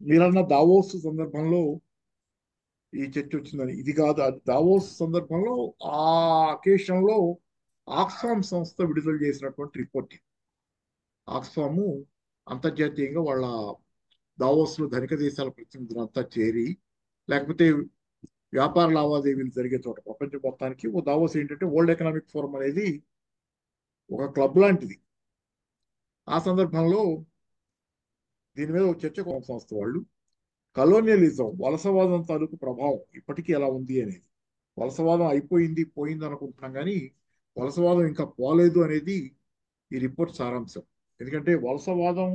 మీరన్న దావోస్ సందర్భంలో ఈ చర్చ వచ్చిందని, ఇది కాదు, అది దావోస్ సందర్భంలో ఆ అకేషన్ లో ఆక్స్ఫామ్ సంస్థ విడుదల చేసినటువంటి రిపోర్ట్ ఇది. ఆక్స్ఫాము అంతర్జాతీయంగా వాళ్ళ దావోస్ లో ధనిక దేశాల ప్రతినిధులంతా చేరి, లేకపోతే వ్యాపార లావాదేవీలు జరిగే చోట ప్రపంచం మొత్తానికి ఓ దావోస్ ఏంటంటే వరల్డ్ ఎకనామిక్ ఫోరం అనేది ఒక క్లబ్ లాంటిది. ఆ సందర్భంలో దీని మీద ఒక చర్చ సంస్థ వాళ్ళు కలోనియలిజం, వలసవాదం తాలూకు ప్రభావం ఇప్పటికీ ఎలా ఉంది అనేది. వలసవాదం అయిపోయింది పోయింది అనుకుంటున్నాం కానీ వలసవాదం ఇంకా పోలేదు అనేది ఈ రిపోర్ట్ సారాంశం. ఎందుకంటే వలసవాదం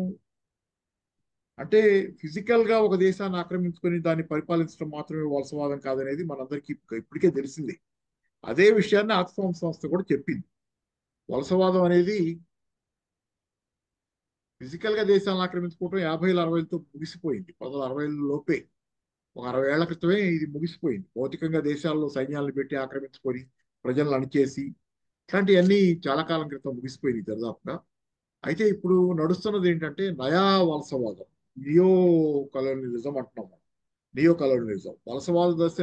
అంటే ఫిజికల్ గా ఒక దేశాన్ని ఆక్రమించుకొని దాన్ని పరిపాలించడం మాత్రమే వలసవాదం కాదనేది మనందరికీ ఇప్పటికే తెలిసింది. అదే విషయాన్ని ఆక్స్ఫామ్ సంస్థ కూడా చెప్పింది. వలసవాదం అనేది ఫిజికల్ గా దేశాలను ఆక్రమించుకోవడం 50ల 60లతో ముగిసిపోయింది. 1960ల లోపే, ఒక 60 ఏళ్ల క్రితమే ఇది ముగిసిపోయింది. భౌతికంగా దేశాల్లో సైన్యాలను పెట్టి ఆక్రమించుకొని ప్రజలను అణిచేసి ఇట్లాంటివన్నీ చాలా కాలం క్రితం ముగిసిపోయింది దరిదాపుగా. అయితే ఇప్పుడు నడుస్తున్నది ఏంటంటే నయా వలసవాదం, నియో కలోనియలిజం అంటున్నాము. నియో కలోనియలిజం వలసవాద దశ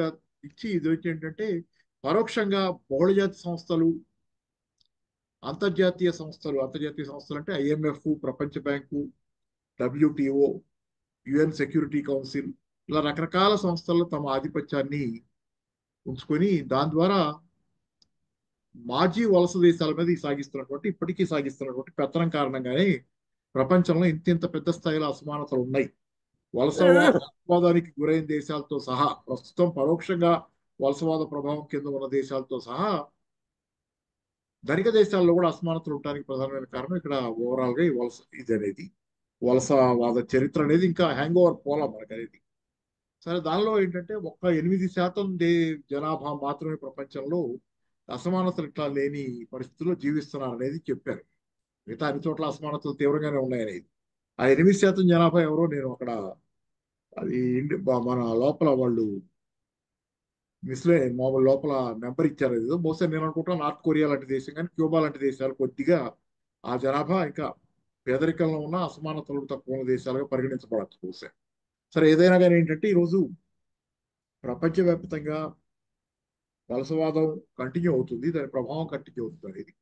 ఇచ్చి ఇది వచ్చి ఏంటంటే పరోక్షంగా బహుళజాతి సంస్థలు, అంతర్జాతీయ సంస్థలు అంటే IMF, ప్రపంచ bank, WTO, UN security council, ఇలా రకరకాల సంస్థల్లో తమ ఆధిపత్యాన్ని ఉంచుకొని దాని ద్వారా మాజీ వలస దేశాల మీద ఇప్పటికీ సాగిస్తున్నటువంటి పెత్తనం కారణంగానే ప్రపంచంలో ఇంత పెద్ద స్థాయిలో అసమానతలు ఉన్నాయి. వలసవాదానికి గురైన దేశాలతో సహా, ప్రస్తుతం పరోక్షంగా వలసవాద ప్రభావం కింద ఉన్న దేశాలతో సహా ధనిక దేశాల్లో కూడా అసమానతలు ఉండడానికి ప్రధానమైన కారణం ఇక్కడ ఓవరాల్ గా ఈ వలసవాద చరిత్ర అనేది ఇంకా హ్యాంగ్ ఓవర్ పోలా మనకు అనేది. సరే, దానిలో ఏంటంటే ఒక్క 8% జనాభా మాత్రమే ప్రపంచంలో అసమానతలు ఇట్లా లేని పరిస్థితుల్లో జీవిస్తున్నారు అనేది చెప్పారు. మిగతా అన్ని చోట్ల అసమానతలు తీవ్రంగానే ఉన్నాయనేది. ఆ 8% జనాభా ఎవరో నేను అక్కడ అది మన లోపల వాళ్ళు మామూలు లోపల నెంబర్ ఇచ్చారు. ఏదో బహుశా నేను అనుకుంటున్నా నార్త్ కొరియా లాంటి దేశం కానీ క్యూబా లాంటి దేశాలు కొద్దిగా ఆ జనాభా ఇంకా పేదరికంలో ఉన్న అసమానతలు తక్కువ ఉన్న దేశాలుగా పరిగణించబడచ్చు బహుశా. సరే, ఏదైనా కానీ ఏంటంటే ఈరోజు ప్రపంచవ్యాప్తంగా వలసవాదం కంటిన్యూ అవుతుంది, దాని ప్రభావం కంటిన్యూ అవుతుంది అనేది.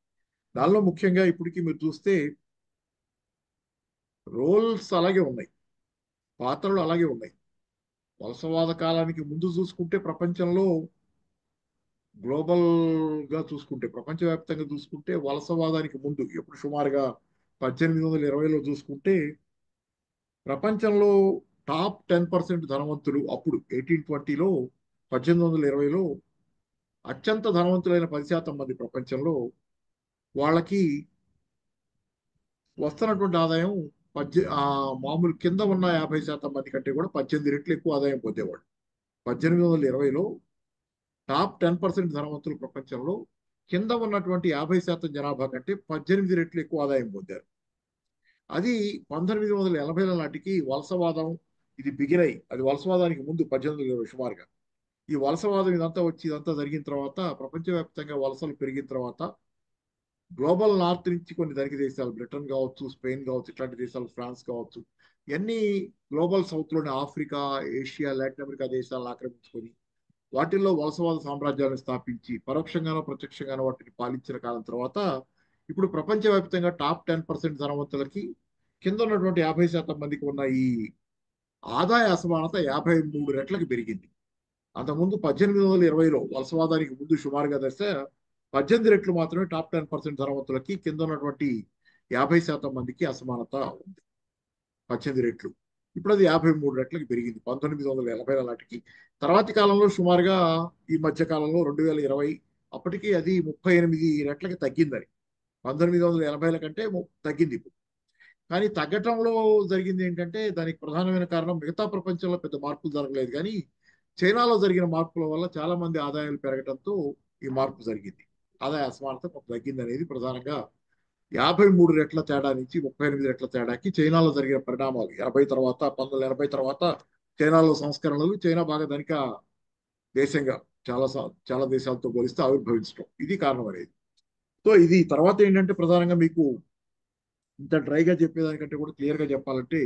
దానిలో ముఖ్యంగా ఇప్పటికీ మీరు చూస్తే రోల్స్ అలాగే ఉన్నాయి, పాత్రలు అలాగే ఉన్నాయి. వలసవాద కాలానికి ముందు చూసుకుంటే ప్రపంచంలో గ్లోబల్ గా చూసుకుంటే, ప్రపంచవ్యాప్తంగా చూసుకుంటే వలసవాదానికి ముందు ఎప్పుడు సుమారుగా 1820లో చూసుకుంటే ప్రపంచంలో టాప్ 10% ధనవంతులు అప్పుడు 1820లో 1820లో అత్యంత ధనవంతులైన 10% మంది ప్రపంచంలో వాళ్ళకి వస్తున్నటువంటి ఆదాయం మామూలు కింద ఉన్న 50% మంది కంటే కూడా 18 రెట్లు ఎక్కువ ఆదాయం పొందేవాడు. 1820లో టాప్ 10% ధనవంతులు ప్రపంచంలో కింద ఉన్నటువంటి 50% జనాభా కంటే 18 రెట్లు ఎక్కువ ఆదాయం పొందారు. అది 1980ల నాటికి వలసవాదం ఇది బిగినై, అది వలసవాదానికి ముందు 1820 సుమారుగా ఈ వలసవాదం ఇదంతా జరిగిన తర్వాత ప్రపంచవ్యాప్తంగా వలసలు పెరిగిన తర్వాత గ్లోబల్ నార్త్ నుంచి కొన్ని ధనిక దేశాలు, బ్రిటన్ కావచ్చు, స్పెయిన్ కావచ్చు, ఇట్లాంటి దేశాలు, ఫ్రాన్స్ కావచ్చు, ఇవన్నీ గ్లోబల్ సౌత్ లోని ఆఫ్రికా, ఏషియా, లాటిన్ అమెరికా దేశాలను ఆక్రమించుకొని వాటిల్లో వలసవాద సామ్రాజ్యాలను స్థాపించి పరోక్షంగానో ప్రత్యక్షంగానో వాటిని పాలించిన కాలం తర్వాత ఇప్పుడు ప్రపంచవ్యాప్తంగా టాప్ 10% ధనవంతులకి కింద ఉన్నటువంటి 50% మందికి ఉన్న ఈ ఆదాయ అసమానత 53 రెట్లకు పెరిగింది. అంతకుముందు 1820లో వలసవాదానికి ముందు సుమారుగా దశ 18 రెట్లు మాత్రమే టాప్ 10% ధనవంతులకి, కింద ఉన్నటువంటి 50% మందికి అసమానత ఉంది, 18 రెట్లు. ఇప్పుడు అది 53 రెట్లకు పెరిగింది 1980ల నాటికి. తర్వాతి కాలంలో సుమారుగా ఈ మధ్య కాలంలో 2020 అప్పటికి అది 38 రెట్లకి తగ్గిందని. 1980ల కంటే తగ్గింది ఇప్పుడు. కానీ తగ్గటంలో జరిగింది ఏంటంటే దానికి ప్రధానమైన కారణం మిగతా ప్రపంచంలో పెద్ద మార్పులు జరగలేదు కానీ చైనాలో జరిగిన మార్పుల వల్ల చాలా మంది ఆదాయాలు పెరగడంతో ఈ మార్పు జరిగింది. ఆదాయ అసమానత కొంత తగ్గింది అనేది ప్రధానంగా 53 రెట్ల తేడా నుంచి 38 రెట్ల తేడాకి చైనాలో జరిగిన పరిణామాలు. 1980 తర్వాత చైనాలో సంస్కరణలు, చైనా బాగా ధనిక దేశంగా చాలా చాలా దేశాలతో పోలిస్తే ఆవిర్భవించడం, ఇది కారణం అనేది. సో ఇది తర్వాత ఏంటంటే ప్రధానంగా మీకు ఇంత డ్రైగా చెప్పేదానికంటే కూడా క్లియర్ గా చెప్పాలంటే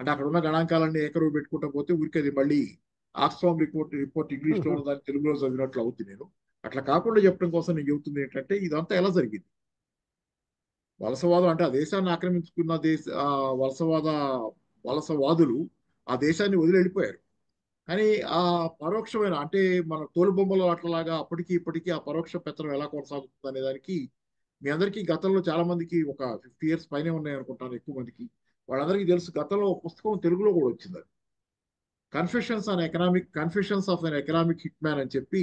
అంటే అక్కడ ఉన్న గణాంకాలన్నీ ఏకరువు పెట్టుకుంటా పోతే ఊరికి అది మళ్ళీ ఆక్స్ఫామ్ రిపోర్ట్ ఇంగ్లీష్లో ఉన్న దాన్ని తెలుగులో చదివినట్లు అవుతుంది. నేను అట్లా కాకుండా చెప్పడం కోసం నేను చెబుతుంది ఏంటంటే ఇదంతా ఎలా జరిగింది. వలసవాదం అంటే ఆ దేశాన్ని ఆక్రమించుకున్న వలసవాద వలసవాదులు ఆ దేశాన్ని వదిలి వెళ్ళిపోయారు. కానీ ఆ పరోక్షమైన అంటే మన తోలుబొమ్మల అట్లలాగా అప్పటికి ఇప్పటికీ ఆ పరోక్ష పెత్తనం ఎలా కొనసాగుతుంది అనే దానికి మీ అందరికీ గతంలో చాలా మందికి ఒక 50 years పైనే ఉన్నాయి అనుకుంటాను ఎక్కువ మందికి. వాళ్ళందరికీ తెలుసు గతంలో ఒక పుస్తకం తెలుగులో కూడా వచ్చింది అది. Confessions of an economic hit man అని చెప్పి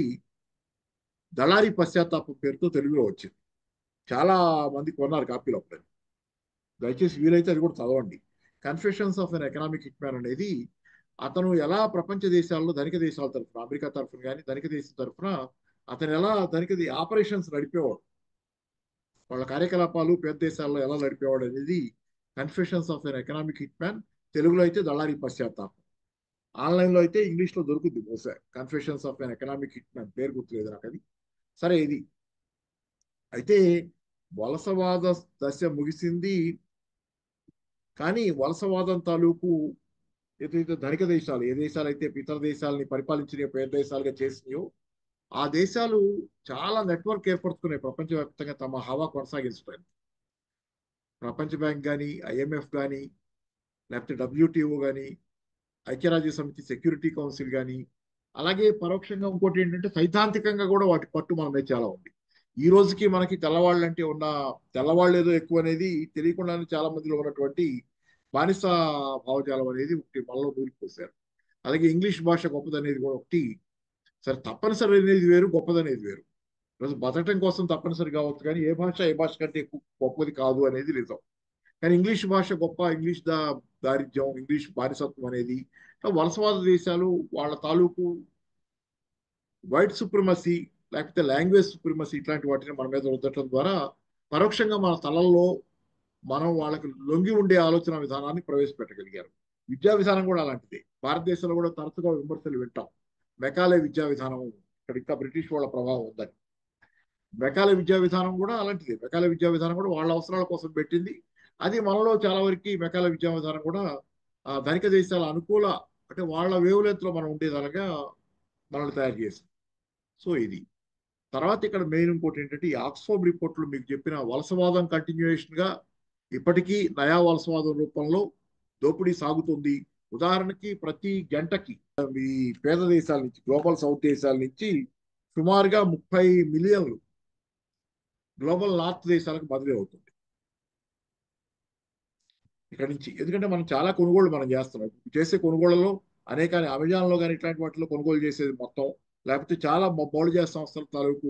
దళారీ పశ్చాత్తాపం పేరుతో తెలుగులో వచ్చింది. చాలా మంది కొన్నారు కాపీలు అప్పుడు. దయచేసి వీలైతే అది కూడా చదవండి. Confessions of an economic hit man అనేది అతను ఎలా ప్రపంచ దేశాల్లో ధనిక దేశాల తరఫున అమెరికా తరఫున కానీ ధనిక దేశం తరఫున అతను ఎలా ధనిక ఆపరేషన్స్ నడిపేవాడు, వాళ్ళ కార్యకలాపాలు పెద్ద దేశాల్లో ఎలా నడిపేవాడు అనేది confessions of an economic hit man. తెలుగులో అయితే దళారీ పశ్చాత్తాపం. ఆన్లైన్లో అయితే ఇంగ్లీష్లో దొరుకుద్ది బహుశా. Confessions of an economic hit man పేరు గుర్తులేదు నాకు అది. సరే ఇది అయితే వలసవాద దశ ముగిసింది. కానీ వలసవాదం తాలూకు ఏదైతే ధనిక దేశాలు ఏ దేశాలైతే ఇతర దేశాలని పరిపాలించిన పేద దేశాలుగా చేసినాయో ఆ దేశాలు చాలా నెట్వర్క్ ఏర్పరచుకున్నాయి ప్రపంచవ్యాప్తంగా తమ హవా కొనసాగించడానికి. ప్రపంచ బ్యాంక్ కానీ ఐఎంఎఫ్ కానీ లేకపోతే డబ్ల్యూటీఓ కానీ ఐక్యరాజ్య సమితి సెక్యూరిటీ కౌన్సిల్ కానీ అలాగే పరోక్షంగా ఇంకోటి ఏంటంటే సైద్ధాంతికంగా కూడా వాటి పట్టు మన మీద చాలా ఉంది. ఈ రోజుకి మనకి తెల్లవాళ్ళంటే ఉన్న తెల్లవాళ్ళు ఏదో ఎక్కువ అనేది తెలియకుండానే చాలా మందిలో ఉన్నటువంటి బానిస భావజాలం అనేది ఒకటి మనలో దూరిపోసారు. అలాగే ఇంగ్లీష్ భాష గొప్పదనేది కూడా ఒకటి. సరే తప్పనిసరి అనేది వేరు, గొప్పదనేది వేరు. ఈరోజు బతకటం కోసం తప్పనిసరి కావచ్చు కానీ ఏ భాష కంటే ఎక్కువ గొప్పది కాదు అనేది నిజం. కానీ ఇంగ్లీష్ భాష గొప్ప, ఇంగ్లీష్ దారిద్ర్యం, ఇంగ్లీష్ బానిసత్వం అనేది వలసవాద దేశాలు వాళ్ళ తాలూకు వైట్ సుప్రమసీ లేకపోతే లాంగ్వేజ్ సుప్రమసీ ఇట్లాంటి వాటిని మన మీద రుద్దటం ద్వారా పరోక్షంగా మన తలల్లో మనం వాళ్ళకి లొంగి ఉండే ఆలోచన విధానాన్ని ప్రవేశపెట్టగలిగారు. విద్యా విధానం కూడా అలాంటిదే. భారతదేశంలో కూడా తరచుగా విమర్శలు వింటాం మెకాలే విద్యా విధానం ఇక్కడ ఇంకా బ్రిటిష్ వాళ్ళ ప్రభావం ఉందని. మెకాలే విద్యా విధానం కూడా అలాంటిదే. మెకాలే విద్యా విధానం కూడా వాళ్ళ అవసరాల కోసం పెట్టింది. అది మనలో చాలా వరకు మెకాలే విద్యా విధానం కూడా ధనిక దేశాల అనుకూల అంటే వాళ్ళ వేవ్ లెంత్ లో మనం ఉండేదానిగా మనల్ని తయారు చేసింది. సో ఇది తర్వాత ఇక్కడ మెయిన్ ఇంకోటి ఏంటంటే ఈ ఆక్స్ఫోర్డ్ రిపోర్ట్లో మీకు చెప్పిన వలసవాదం కంటిన్యూయేషన్ గా ఇప్పటికీ నయా వలసవాదం రూపంలో దోపిడీ సాగుతుంది. ఉదాహరణకి ప్రతి గంటకి ఈ పేద దేశాల నుంచి గ్లోబల్ సౌత్ దేశాల నుంచి సుమారుగా 30 మిలియన్లు గ్లోబల్ నార్త్ దేశాలకు బదిలీ అవుతుంది ఇక్కడ నుంచి. ఎందుకంటే మనం చాలా కొనుగోళ్లు మనం చేస్తున్నాం. చేసే కొనుగోళ్లలో అనేక అమెజాన్లో కానీ ఇట్లాంటి వాటిలో కొనుగోలు చేసేది మొత్తం లేకపోతే చాలా బౌళ సంస్థల తాలూకు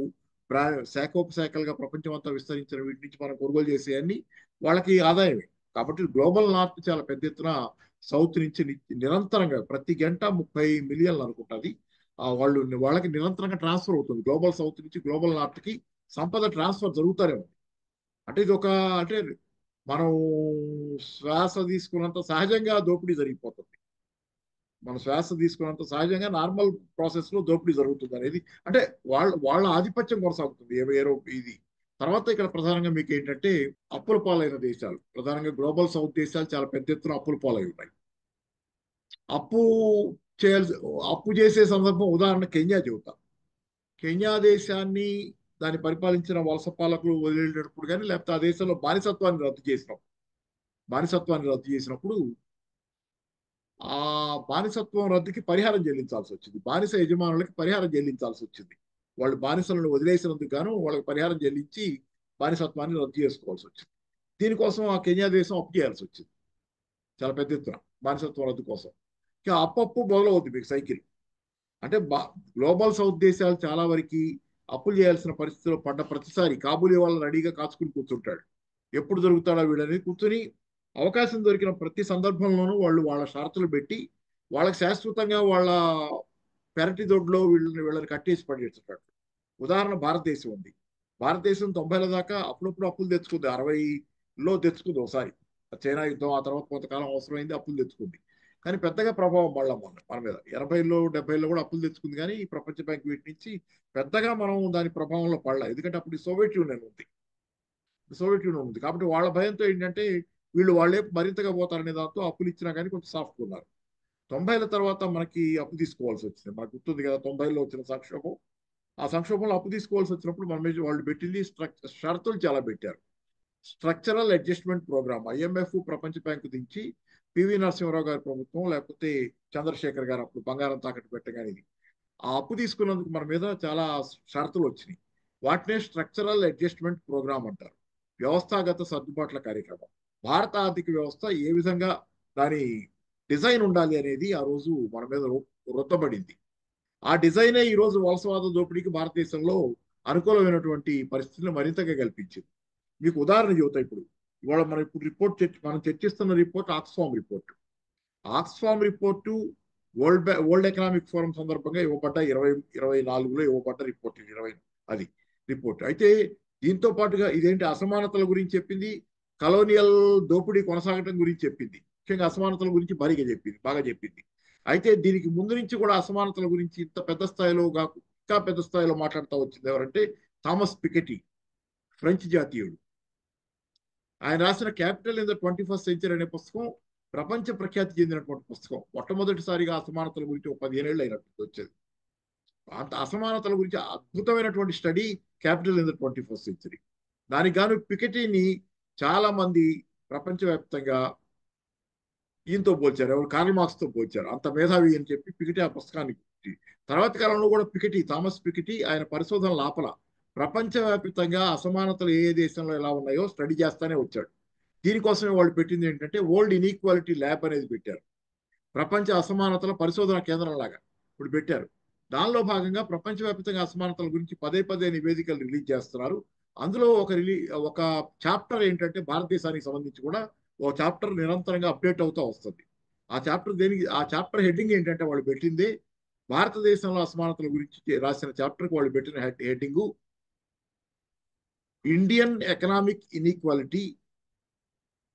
శాఖోపశాఖలుగా ప్రపంచం అంతా విస్తరించిన వీటి నుంచి మనం కొనుగోలు చేసేవన్నీ వాళ్ళకి ఆదాయమే. కాబట్టి గ్లోబల్ నార్త్ చాలా పెద్ద ఎత్తున సౌత్ నుంచి నిరంతరంగా ప్రతి గంట 30 మిలియన్లు అనుకుంటుంది వాళ్ళకి నిరంతరంగా ట్రాన్స్ఫర్ అవుతుంది. గ్లోబల్ సౌత్ నుంచి గ్లోబల్ నార్త్ కి సంపద ట్రాన్స్ఫర్ జరుగుతూనే ఉంది. అంటే ఇది ఒక అంటే మనం శ్వాస తీసుకున్నంత సహజంగా దోపిడీ జరిగిపోతుంది. మన శ్వాస తీసుకున్నంత సహజంగా నార్మల్ ప్రాసెస్ లో దోపిడీ జరుగుతుంది అనేది అంటే వాళ్ళ ఆధిపత్యం కొనసాగుతుంది ఏరో ఇది. తర్వాత ఇక్కడ ప్రధానంగా మీకు ఏంటంటే అప్పుల పాలైన దేశాలు ప్రధానంగా గ్లోబల్ సౌత్ దేశాలు చాలా పెద్ద ఎత్తున అప్పుల పాలై ఉన్నాయి. అప్పు చేయాల్సి అప్పు చేసే సందర్భం ఉదాహరణ కెన్యా చెబుతా. కెన్యా దేశాన్ని దాన్ని పరిపాలించిన వలస పాలకులు వదిలేటప్పుడు కానీ లేకపోతే ఆ దేశంలో బానిసత్వాన్ని రద్దు చేసినప్పుడు ఆ బానిసత్వం రద్దుకి పరిహారం చెల్లించాల్సి వచ్చింది. బానిస యజమానులకి పరిహారం చెల్లించాల్సి వచ్చింది. వాళ్ళు బానిసలను వదిలేసినందుకు గాను వాళ్ళకి పరిహారం చెల్లించి బానిసత్వాన్ని రద్దు చేసుకోవాల్సి వచ్చింది. దీనికోసం ఆ కెన్యా దేశం అప్పు చేయాల్సి వచ్చింది చాలా పెద్ద ఎత్తున బానిసత్వం రద్దు కోసం. ఇక అప్పు మొదలవుతుంది మీకు సైకిల్. అంటే గ్లోబల్ సౌత్ దేశాలు చాలా వరకు అప్పులు చేయాల్సిన పరిస్థితిలో పడ్డ ప్రతిసారి కాబూలీ వాళ్ళు రెడీగా కాచుకుని కూర్చుంటాడు. ఎప్పుడు దొరుకుతాడో వీడని కూర్చుని అవకాశం దొరికిన ప్రతి సందర్భంలోనూ వాళ్ళు వాళ్ళ షరతులు పెట్టి వాళ్ళకి శాశ్వతంగా వాళ్ళ పెరటి దొడ్లో వీళ్ళని కట్టేసి పడేస్తుంటాడు. ఉదాహరణ భారతదేశం ఉంది. భారతదేశం 90ల దాకా అప్పుడప్పుడు అప్పులు తెచ్చుకుంది. 60లో తెచ్చుకుంది ఒకసారి. చైనా యుద్ధం ఆ తర్వాత కొంతకాలం అవసరమైంది అప్పులు తెచ్చుకుంది. కానీ పెద్దగా ప్రభావం పడలా మన మీద. 80లో 70లో కూడా అప్పులు తెచ్చుకుంది కానీ ఈ ప్రపంచ బ్యాంక్ వీటి నుంచి పెద్దగా మనం దాని ప్రభావంలో పడలా. ఎందుకంటే అప్పుడు సోవియట్ యూనియన్ ఉంది కాబట్టి వాళ్ళ భయంతో ఏంటంటే వీళ్ళు వాళ్ళే మరింతగా పోతారనే దాంతో అప్పులు ఇచ్చినా కానీ కొంచెం సాఫ్ట్గా ఉన్నారు. 90ల తర్వాత మనకి అప్పు తీసుకోవాల్సి వచ్చింది. మనకు గుర్తుంది కదా 90లో వచ్చిన సంక్షోభం. ఆ సంక్షోభంలో అప్పు తీసుకోవాల్సి వచ్చినప్పుడు మన మీద వాళ్ళు పెట్టింది షరతులు చాలా పెట్టారు. స్ట్రక్చరల్ అడ్జస్ట్మెంట్ ప్రోగ్రామ్ ఐఎంఎఫ్, ప్రపంచ బ్యాంకు దించి పివి నరసింహరావు గారి ప్రభుత్వం లేకపోతే చంద్రశేఖర్ గారు అప్పుడు బంగారం తాకట్టు పెట్టగానే ఆ అప్పు తీసుకున్నందుకు మన మీద చాలా షరతులు వచ్చినాయి. వాటినే స్ట్రక్చరల్ అడ్జస్ట్మెంట్ ప్రోగ్రామ్ అంటారు. వ్యవస్థాగత సర్దుబాట్ల కార్యక్రమం. భారత ఆర్థిక వ్యవస్థ ఏ విధంగా దాని డిజైన్ ఉండాలి అనేది ఆ రోజు మన మీద రుద్దబడింది. ఆ డిజైనే ఈ రోజు వలసవాద దోపిడీకి భారతదేశంలో అనుకూలమైనటువంటి పరిస్థితులను మరింతగా కల్పించింది. మీకు ఉదాహరణ చెబుతా. ఇవాళ మనం ఇప్పుడు మనం చర్చిస్తున్న report Oxfam report. Oxfam report world economic forum సందర్భంగా ఇవ్వబడ్డ 2024లో ఇవ్వబడ్డ రిపోర్ట్. అది రిపోర్ట్ అయితే దీంతో పాటుగా ఇదేంటి అసమానతల గురించి చెప్పింది, కలోనియల్ దోపిడీ కొనసాగటం గురించి చెప్పింది, ముఖ్యంగా అసమానతల గురించి బాగా చెప్పింది. అయితే దీనికి ముందు నుంచి కూడా అసమానతల గురించి ఇంత పెద్ద స్థాయిలో ఇంకా పెద్ద స్థాయిలో మాట్లాడుతూ వచ్చింది ఎవరంటే థామస్ పికెటీ, ఫ్రెంచ్ జాతీయుడు. ఆయన రాసిన capital in the 21st century అనే పుస్తకం ప్రపంచ ప్రఖ్యాతి చెందినటువంటి పుస్తకం. మొట్టమొదటిసారిగా అసమానతల గురించి 15 ఏళ్ళు అయినట్టు వచ్చేది. అంత అసమానతల గురించి అద్భుతమైనటువంటి study capital in the 21st century. దానికి గాను పికెటీని చాలా మంది ప్రపంచవ్యాప్తంగా ఈయనతో పోల్చారు. ఎవరు? కార్ల్ మార్క్స్ తో పోల్చారు. అంత మేధావి అని చెప్పి పికెటీ ఆ పుస్తకాన్ని తర్వాత కాలంలో కూడా థామస్ పికెటీ ఆయన పరిశోధనలు ఆపల. ప్రపంచవ్యాప్తంగా అసమానతలు ఏ దేశంలో ఎలా ఉన్నాయో స్టడీ చేస్తానే వచ్చాడు. దీనికోసమే వాళ్ళు పెట్టింది ఏంటంటే వరల్డ్ ఇన్ఈక్వాలిటీ ల్యాబ్ అనేది పెట్టారు. ప్రపంచ అసమానతల పరిశోధన కేంద్రం లాగా ఇప్పుడు పెట్టారు. దానిలో భాగంగా ప్రపంచవ్యాప్తంగా అసమానతల గురించి పదే నివేదికలు రిలీజ్ చేస్తున్నారు. అందులో ఒక చాప్టర్ ఏంటంటే భారతదేశానికి సంబంధించి కూడా ఒక చాప్టర్ నిరంతరంగా అప్డేట్ అవుతూ వస్తుంది. ఆ చాప్టర్ హెడ్డింగ్ ఏంటంటే వాళ్ళు పెట్టింది భారతదేశంలో అసమానతల గురించి రాసిన చాప్టర్కి వాళ్ళు పెట్టిన heading Indian economic inequality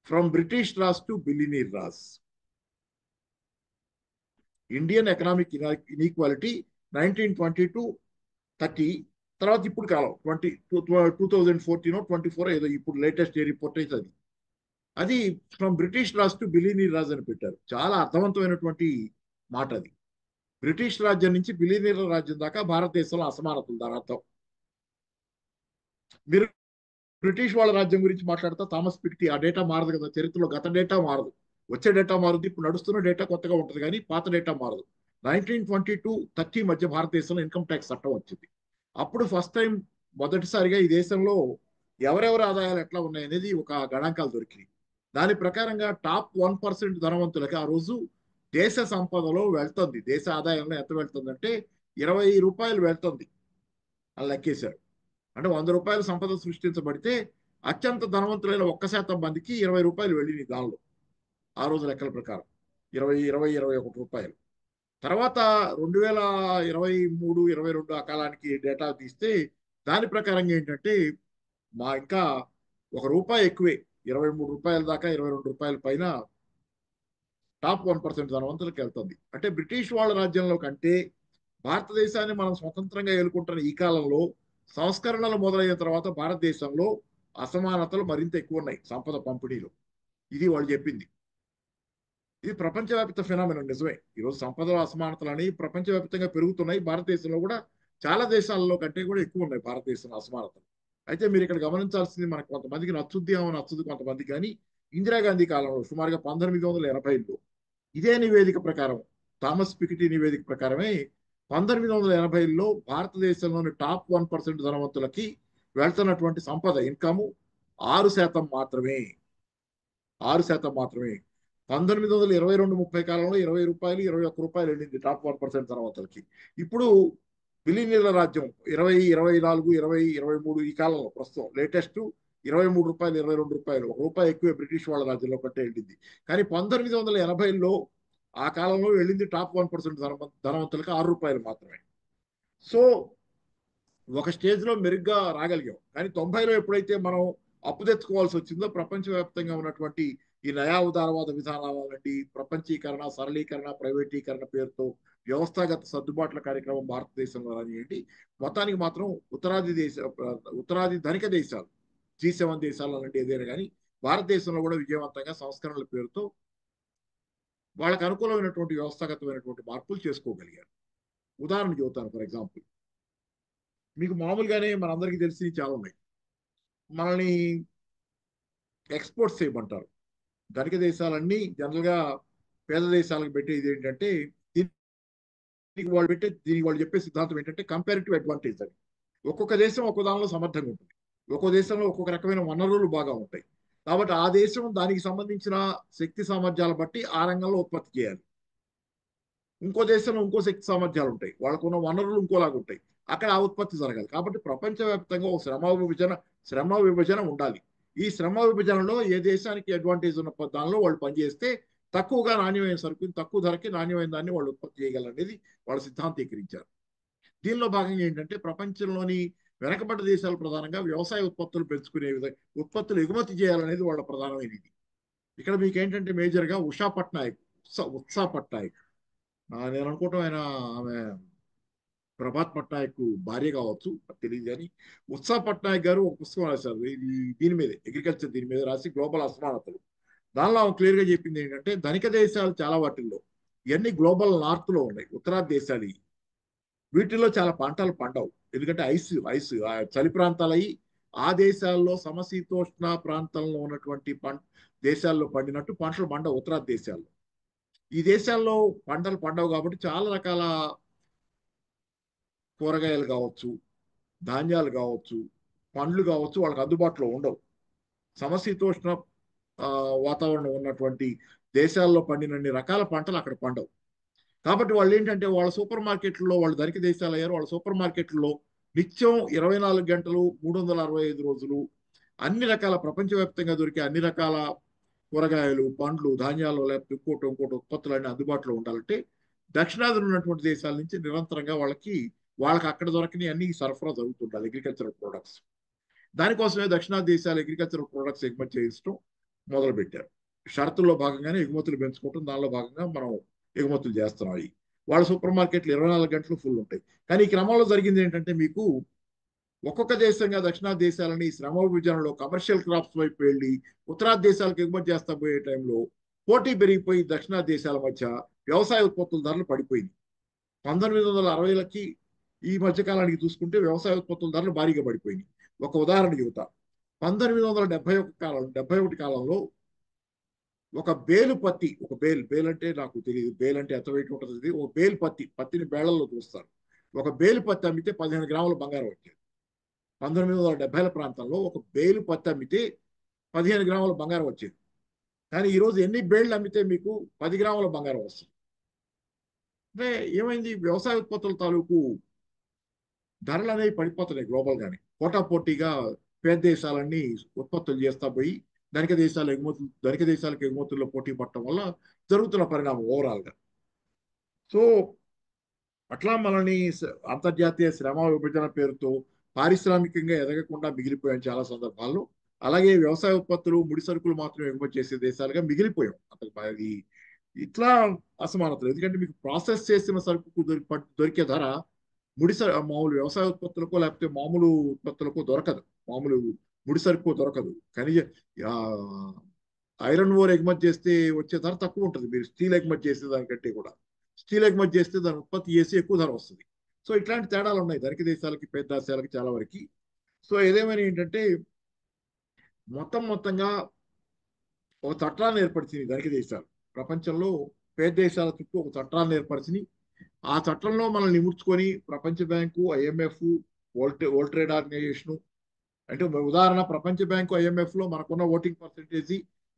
from British Raj to billionaire Raj. Indian economic inequality 1920 to 30 తర్వాత ఇప్పుడు కాలం 2014 ఏదో ఇప్పుడు లేటెస్ట్ రిపోర్ట్ అయితే అది from British Raj to billionaire Raj అని పెట్టారు. చాలా అర్థవంతమైనటువంటి మాట అది. బ్రిటిష్ రాజ్యం నుంచి బిలినీర్ రాజ్యం దాకా భారతదేశంలో అసమానతలు దాని అర్థం. మీరు బ్రిటిష్ వాళ్ళ రాజ్యం గురించి మాట్లాడతా థామస్ పికెటీ ఆ డేటా మారదు కదా. చరిత్రలో గత డేటా మారదు, వచ్చే డేటా మారుద్ది. ఇప్పుడు నడుస్తున్న డేటా కొత్తగా ఉంటుంది కానీ పాత డేటా మారదు. 1920 to 30 మధ్య భారతదేశంలో ఇన్కమ్ ట్యాక్స్ చట్టం వచ్చింది. అప్పుడు ఫస్ట్ టైం మొదటిసారిగా ఈ దేశంలో ఎవరెవరి ఆదాయాలు ఎట్లా ఉన్నాయనేది ఒక గణాంకాలు దొరికినాయి. దాని ప్రకారంగా టాప్ 1% ధనవంతులకి ఆ రోజు దేశ సంపదలో వెళ్తుంది, దేశ ఆదాయంలో ఎంత వెళ్తుందంటే 20 రూపాయలు వెళ్తుంది అని లెక్కేశారు. అంటే 100 రూపాయల సంపద సృష్టించబడితే అత్యంత ధనవంతులైన 1% మందికి 20 రూపాయలు వెళ్ళినాయి దానిలో. ఆ రోజు లెక్కల ప్రకారం 21 రూపాయలు. తర్వాత 2023-22 ఆ కాలానికి డేటా తీస్తే దాని ప్రకారంగా ఏంటంటే ఇంకా ₹1 ఎక్కువే, 23 రూపాయల దాకా 22 రూపాయల పైన టాప్ 1% ధనవంతులకు వెళ్తుంది. అంటే బ్రిటిష్ వాళ్ళ రాజ్యంలో కంటే భారతదేశాన్ని మనం స్వతంత్రంగా ఏలుకుంటున్న ఈ కాలంలో సంస్కరణలు మొదలైన తర్వాత భారతదేశంలో అసమానతలు మరింత ఎక్కువ ఉన్నాయి సంపద పంపిణీలో. ఇది వాళ్ళు చెప్పింది. ఇది ప్రపంచవ్యాప్త ఫినామినన్. నిజమే, ఈరోజు సంపదల అసమానతలు అనేవి ప్రపంచవ్యాప్తంగా పెరుగుతున్నాయి. భారతదేశంలో కూడా చాలా దేశాలలో కంటే కూడా ఎక్కువ ఉన్నాయి భారతదేశంలో అసమానతలు. అయితే మీరు ఇక్కడ గమనించాల్సింది, మనకు కొంతమందికి నచ్చుద్ది కొంతమంది కానీ ఇందిరాగాంధీ కాలంలో సుమారుగా 1980లో ఇదే నివేదిక ప్రకారం, థామస్ పికెటీ నివేదిక ప్రకారమే 1980లో భారతదేశంలోని టాప్ 1% ధనవంతులకి వెళ్తున్నటువంటి సంపద ఇన్కమ్ 6% మాత్రమే. 6% మాత్రమే. 1922-30 కాలంలో ₹20, ₹21 వెళ్ళింది టాప్ 1% ధనవంతులకి. ఇప్పుడు బిలియనీర్ల రాజ్యం 20, 24, 20, 23 ఈ కాలంలో ప్రస్తుతం లేటెస్ట్ ₹23, ₹22, ₹1 ఎక్కువే బ్రిటిష్ వాళ్ళ రాజ్యంలో కంటే వెళ్ళింది. కానీ 1980లో ఆ కాలంలో వెళ్ళింది టాప్ 1% ధనవంతులకి ₹6 మాత్రమే. సో ఒక స్టేజ్ లో మెరుగ్గా రాగలిగాం. కానీ 90లో ఎప్పుడైతే మనం అప్పు తెచ్చుకోవాల్సి వచ్చిందో ప్రపంచవ్యాప్తంగా ఉన్నటువంటి ఈ నయా ఉదారవాద విధానాలంటి ప్రపంచీకరణ, సరళీకరణ, ప్రైవేటీకరణ పేరుతో వ్యవస్థాగత సర్దుబాట్ల కార్యక్రమం భారతదేశంలో రానియండి, మొత్తానికి మాత్రం ఉత్తరాది ధనిక దేశాలు G7 దేశాలు అలాంటి ఏదైనా కానీ భారతదేశంలో కూడా విజయవంతంగా సంస్కరణల పేరుతో వాళ్ళకు అనుకూలమైనటువంటి వ్యవస్థాగతమైనటువంటి మార్పులు చేసుకోగలిగారు. ఉదాహరణ చెబుతాను. ఫర్ ఎగ్జాంపుల్, మీకు మామూలుగానే మనందరికీ తెలిసి చాలా ఉన్నాయి. మనల్ని ఎక్స్పోర్ట్స్ చేయమంటారు. ధనిక దేశాలన్నీ జనరల్ గా పేద దేశాలకు పెట్టేది ఏంటంటే, దీనికి వాళ్ళు చెప్పే సిద్ధాంతం ఏంటంటే కంపారిటివ్ అడ్వాంటేజ్ అని. ఒక్కొక్క దేశం ఒక్కొక్క దానిలో సమర్థంగా ఉంటుంది. ఒక్కో దేశంలో ఒక్కొక్క రకమైన వనరులు బాగా ఉంటాయి. కాబట్టి ఆ దేశం దానికి సంబంధించిన శక్తి సామర్థ్యాలు బట్టి ఆ రంగంలో ఉత్పత్తి చేయాలి. ఇంకో దేశంలో ఇంకో శక్తి సామర్థ్యాలు ఉంటాయి, వాళ్ళకున్న వనరులు ఇంకోలాగా ఉంటాయి, అక్కడ ఆ ఉత్పత్తి జరగాలి. కాబట్టి ప్రపంచవ్యాప్తంగా ఒక శ్రమ విభజన ఉండాలి. ఈ శ్రమ విభజనలో ఏ దేశానికి అడ్వాంటేజ్ ఉన్న దానిలో వాళ్ళు పనిచేస్తే తక్కువగా నాణ్యమైన సరుకుని తక్కువ ధరకి నాణ్యమైన దాన్ని వాళ్ళు ఉత్పత్తి చేయగలనేది వాళ్ళు సిద్ధాంతీకరించారు. దీనిలో భాగంగా ఏంటంటే ప్రపంచంలోని వెనకబడ్డ దేశాలు ప్రధానంగా వ్యవసాయ ఉత్పత్తులు పెంచుకునే విధంగా ఉత్పత్తులు ఎగుమతి చేయాలనేది వాళ్ళ ప్రధానమైనది. ఇక్కడ మీకు ఏంటంటే మేజర్గా ఉత్సా పట్నాయక్, నేను అనుకోవటం ఆమె ప్రభాత్ పట్నాయక్ భార్య కావచ్చు, తెలియదు. కానీ ఉత్సా పట్నాయక్ గారు ఒక పుస్తకం రాశారు, ఇది దీని మీద అగ్రికల్చర్ దీని మీద రాసి గ్లోబల్ అసమానతలు. దానిలో క్లియర్ గా చెప్పింది ఏంటంటే ధనిక దేశాలు చాలా వాటిల్లో ఇవన్నీ గ్లోబల్ నార్త్ లో ఉన్నాయి, ఉత్తరాది దేశాలు. వీటిల్లో చాలా పంటలు పండవు, ఎందుకంటే ఐస్ చలి ప్రాంతాలు అయ్యి ఆ దేశాల్లో సమశీతోష్ణ ప్రాంతంలో ఉన్నటువంటి దేశాల్లో పండినట్టు పంటలు పండవు ఉత్తరాది దేశాల్లో. ఈ దేశాల్లో పంటలు పండవు కాబట్టి చాలా రకాల కూరగాయలు కావచ్చు, ధాన్యాలు కావచ్చు, పండ్లు కావచ్చు వాళ్ళకి అందుబాటులో ఉండవు. సమశీతోష్ణ వాతావరణం ఉన్నటువంటి దేశాల్లో పండినన్ని రకాల పంటలు అక్కడ పండవు. కాబట్టి వాళ్ళు ఏంటంటే వాళ్ళ సూపర్ మార్కెట్లలో, వాళ్ళు ధనిక దేశాలు అయ్యారు, వాళ్ళ సూపర్ మార్కెట్లలో నిత్యం 24 గంటలు 365 రోజులు అన్ని రకాల ప్రపంచవ్యాప్తంగా దొరికే అన్ని రకాల కూరగాయలు, పండ్లు, ధాన్యాలు, లేకపోతే ఇంకోటి ఉత్పత్తులన్నీ అందుబాటులో ఉండాలంటే దక్షిణాదిలో ఉన్నటువంటి దేశాల నుంచి నిరంతరంగా వాళ్ళకి అక్కడ దొరకని అన్ని సరఫరా జరుగుతుండాలి, అగ్రికల్చరల్ ప్రొడక్ట్స్. దానికోసమే దక్షిణాది దేశాలు అగ్రికల్చరల్ ప్రొడక్ట్స్ ఎగుమతి చేయడం మొదలుపెట్టారు. షరతుల్లో భాగంగానే ఎగుమతులు పెంచుకోవటం, దానిలో భాగంగా మనం ఎగుమతులు చేస్తున్నాం. వాళ్ళ సూపర్ మార్కెట్లు 24 గంటలు ఫుల్ ఉంటాయి. కానీ ఈ క్రమంలో జరిగింది ఏంటంటే మీకు ఒక్కొక్క దేశంగా దక్షిణాది దేశాలని శ్రమ విభజనలో కమర్షియల్ క్రాప్స్ వైపు వెళ్ళి ఉత్తరాది దేశాలకు ఎగుమతి చేస్తా పోయే టైంలో పోటీ పెరిగిపోయి దక్షిణాది దేశాల మధ్య వ్యవసాయ ఉత్పత్తుల ధరలు పడిపోయింది. 1960లకి ఈ మధ్యకాలానికి చూసుకుంటే వ్యవసాయ ఉత్పత్తుల ధరలు భారీగా పడిపోయింది. ఒక ఉదాహరణ చెబుతా. 1971 కాలంలో ఒక బేలు పత్తి, బేల్ అంటే నాకు తెలియదు, బేల్ అంటే ఎంత వెయిట్ ఉంటుంది, ఒక బేలు పత్తిని బేళ్లలో చూస్తారు. ఒక బేలు పత్తి అమ్మితే 15 గ్రాముల బంగారం వచ్చేది. 1970ల ప్రాంతంలో ఒక బేలు పత్తి అమ్మితే 15 గ్రాముల బంగారం వచ్చేది. కానీ ఈరోజు ఎన్ని బేళ్లు అమ్మితే మీకు 10 గ్రాముల బంగారం వస్తుంది. అంటే ఏమైంది, వ్యవసాయ ఉత్పత్తుల తాలూకు ధరలు అనేవి పడిపోతున్నాయి గ్లోబల్ గానే. పోటాపోటీగా పేద దేశాలన్నీ ఉత్పత్తులు చేస్తా పోయి ధనిక దేశాలకు ఎగుమతుల్లో పోటీ పడటం వల్ల జరుగుతున్న పరిణామం ఓవరాల్ గా. సో అట్లా మనల్ని అంతర్జాతీయ శ్రమ విభజన పేరుతో పారిశ్రామికంగా ఎదగకుండా మిగిలిపోయాం చాలా సందర్భాల్లో. అలాగే వ్యవసాయ ఉత్పత్తులు, ముడి సరుకులు మాత్రమే ఎగుమతి చేసే దేశాలుగా మిగిలిపోయాం. అది ఇట్లా అసమానతలు. ఎందుకంటే మీకు ప్రాసెస్ చేసిన సరుకు దొరికే ధర మామూలు వ్యవసాయ ఉత్పత్తులకు లేకపోతే మామూలు ఉత్పత్తులకు దొరకదు, మామూలు ముడి సరుకు దొరకదు. ఖనిజ ఐరన్ ఓర్ ఎగుమతి చేస్తే వచ్చే ధర తక్కువ ఉంటుంది, మీరు స్టీల్ ఎగుమతి చేసే దానికంటే కూడా. స్టీల్ ఎగుమతి చేస్తే దాని ఉత్పత్తి చేసి ఎక్కువ ధర వస్తుంది. సో ఇట్లాంటి తేడాలు ఉన్నాయి ధనిక దేశాలకి పేద దేశాలకి చాలా వరకు. సో ఏదేమైనా ఏంటంటే మొత్తంగా ఒక చట్టాన్ని ఏర్పరిచింది ధనిక దేశాలు. ప్రపంచంలో పేద దేశాల చుట్టూ ఒక చట్టాన్ని ఏర్పరిచింది. ఆ చట్టంలో మనల్ని ముడుచుకొని ప్రపంచ bank, IMF, world trade organisation, అంటే ఉదాహరణ ప్రపంచ బ్యాంకు, IMF లో మనకున్న ఓటింగ్ పర్సెంటేజ్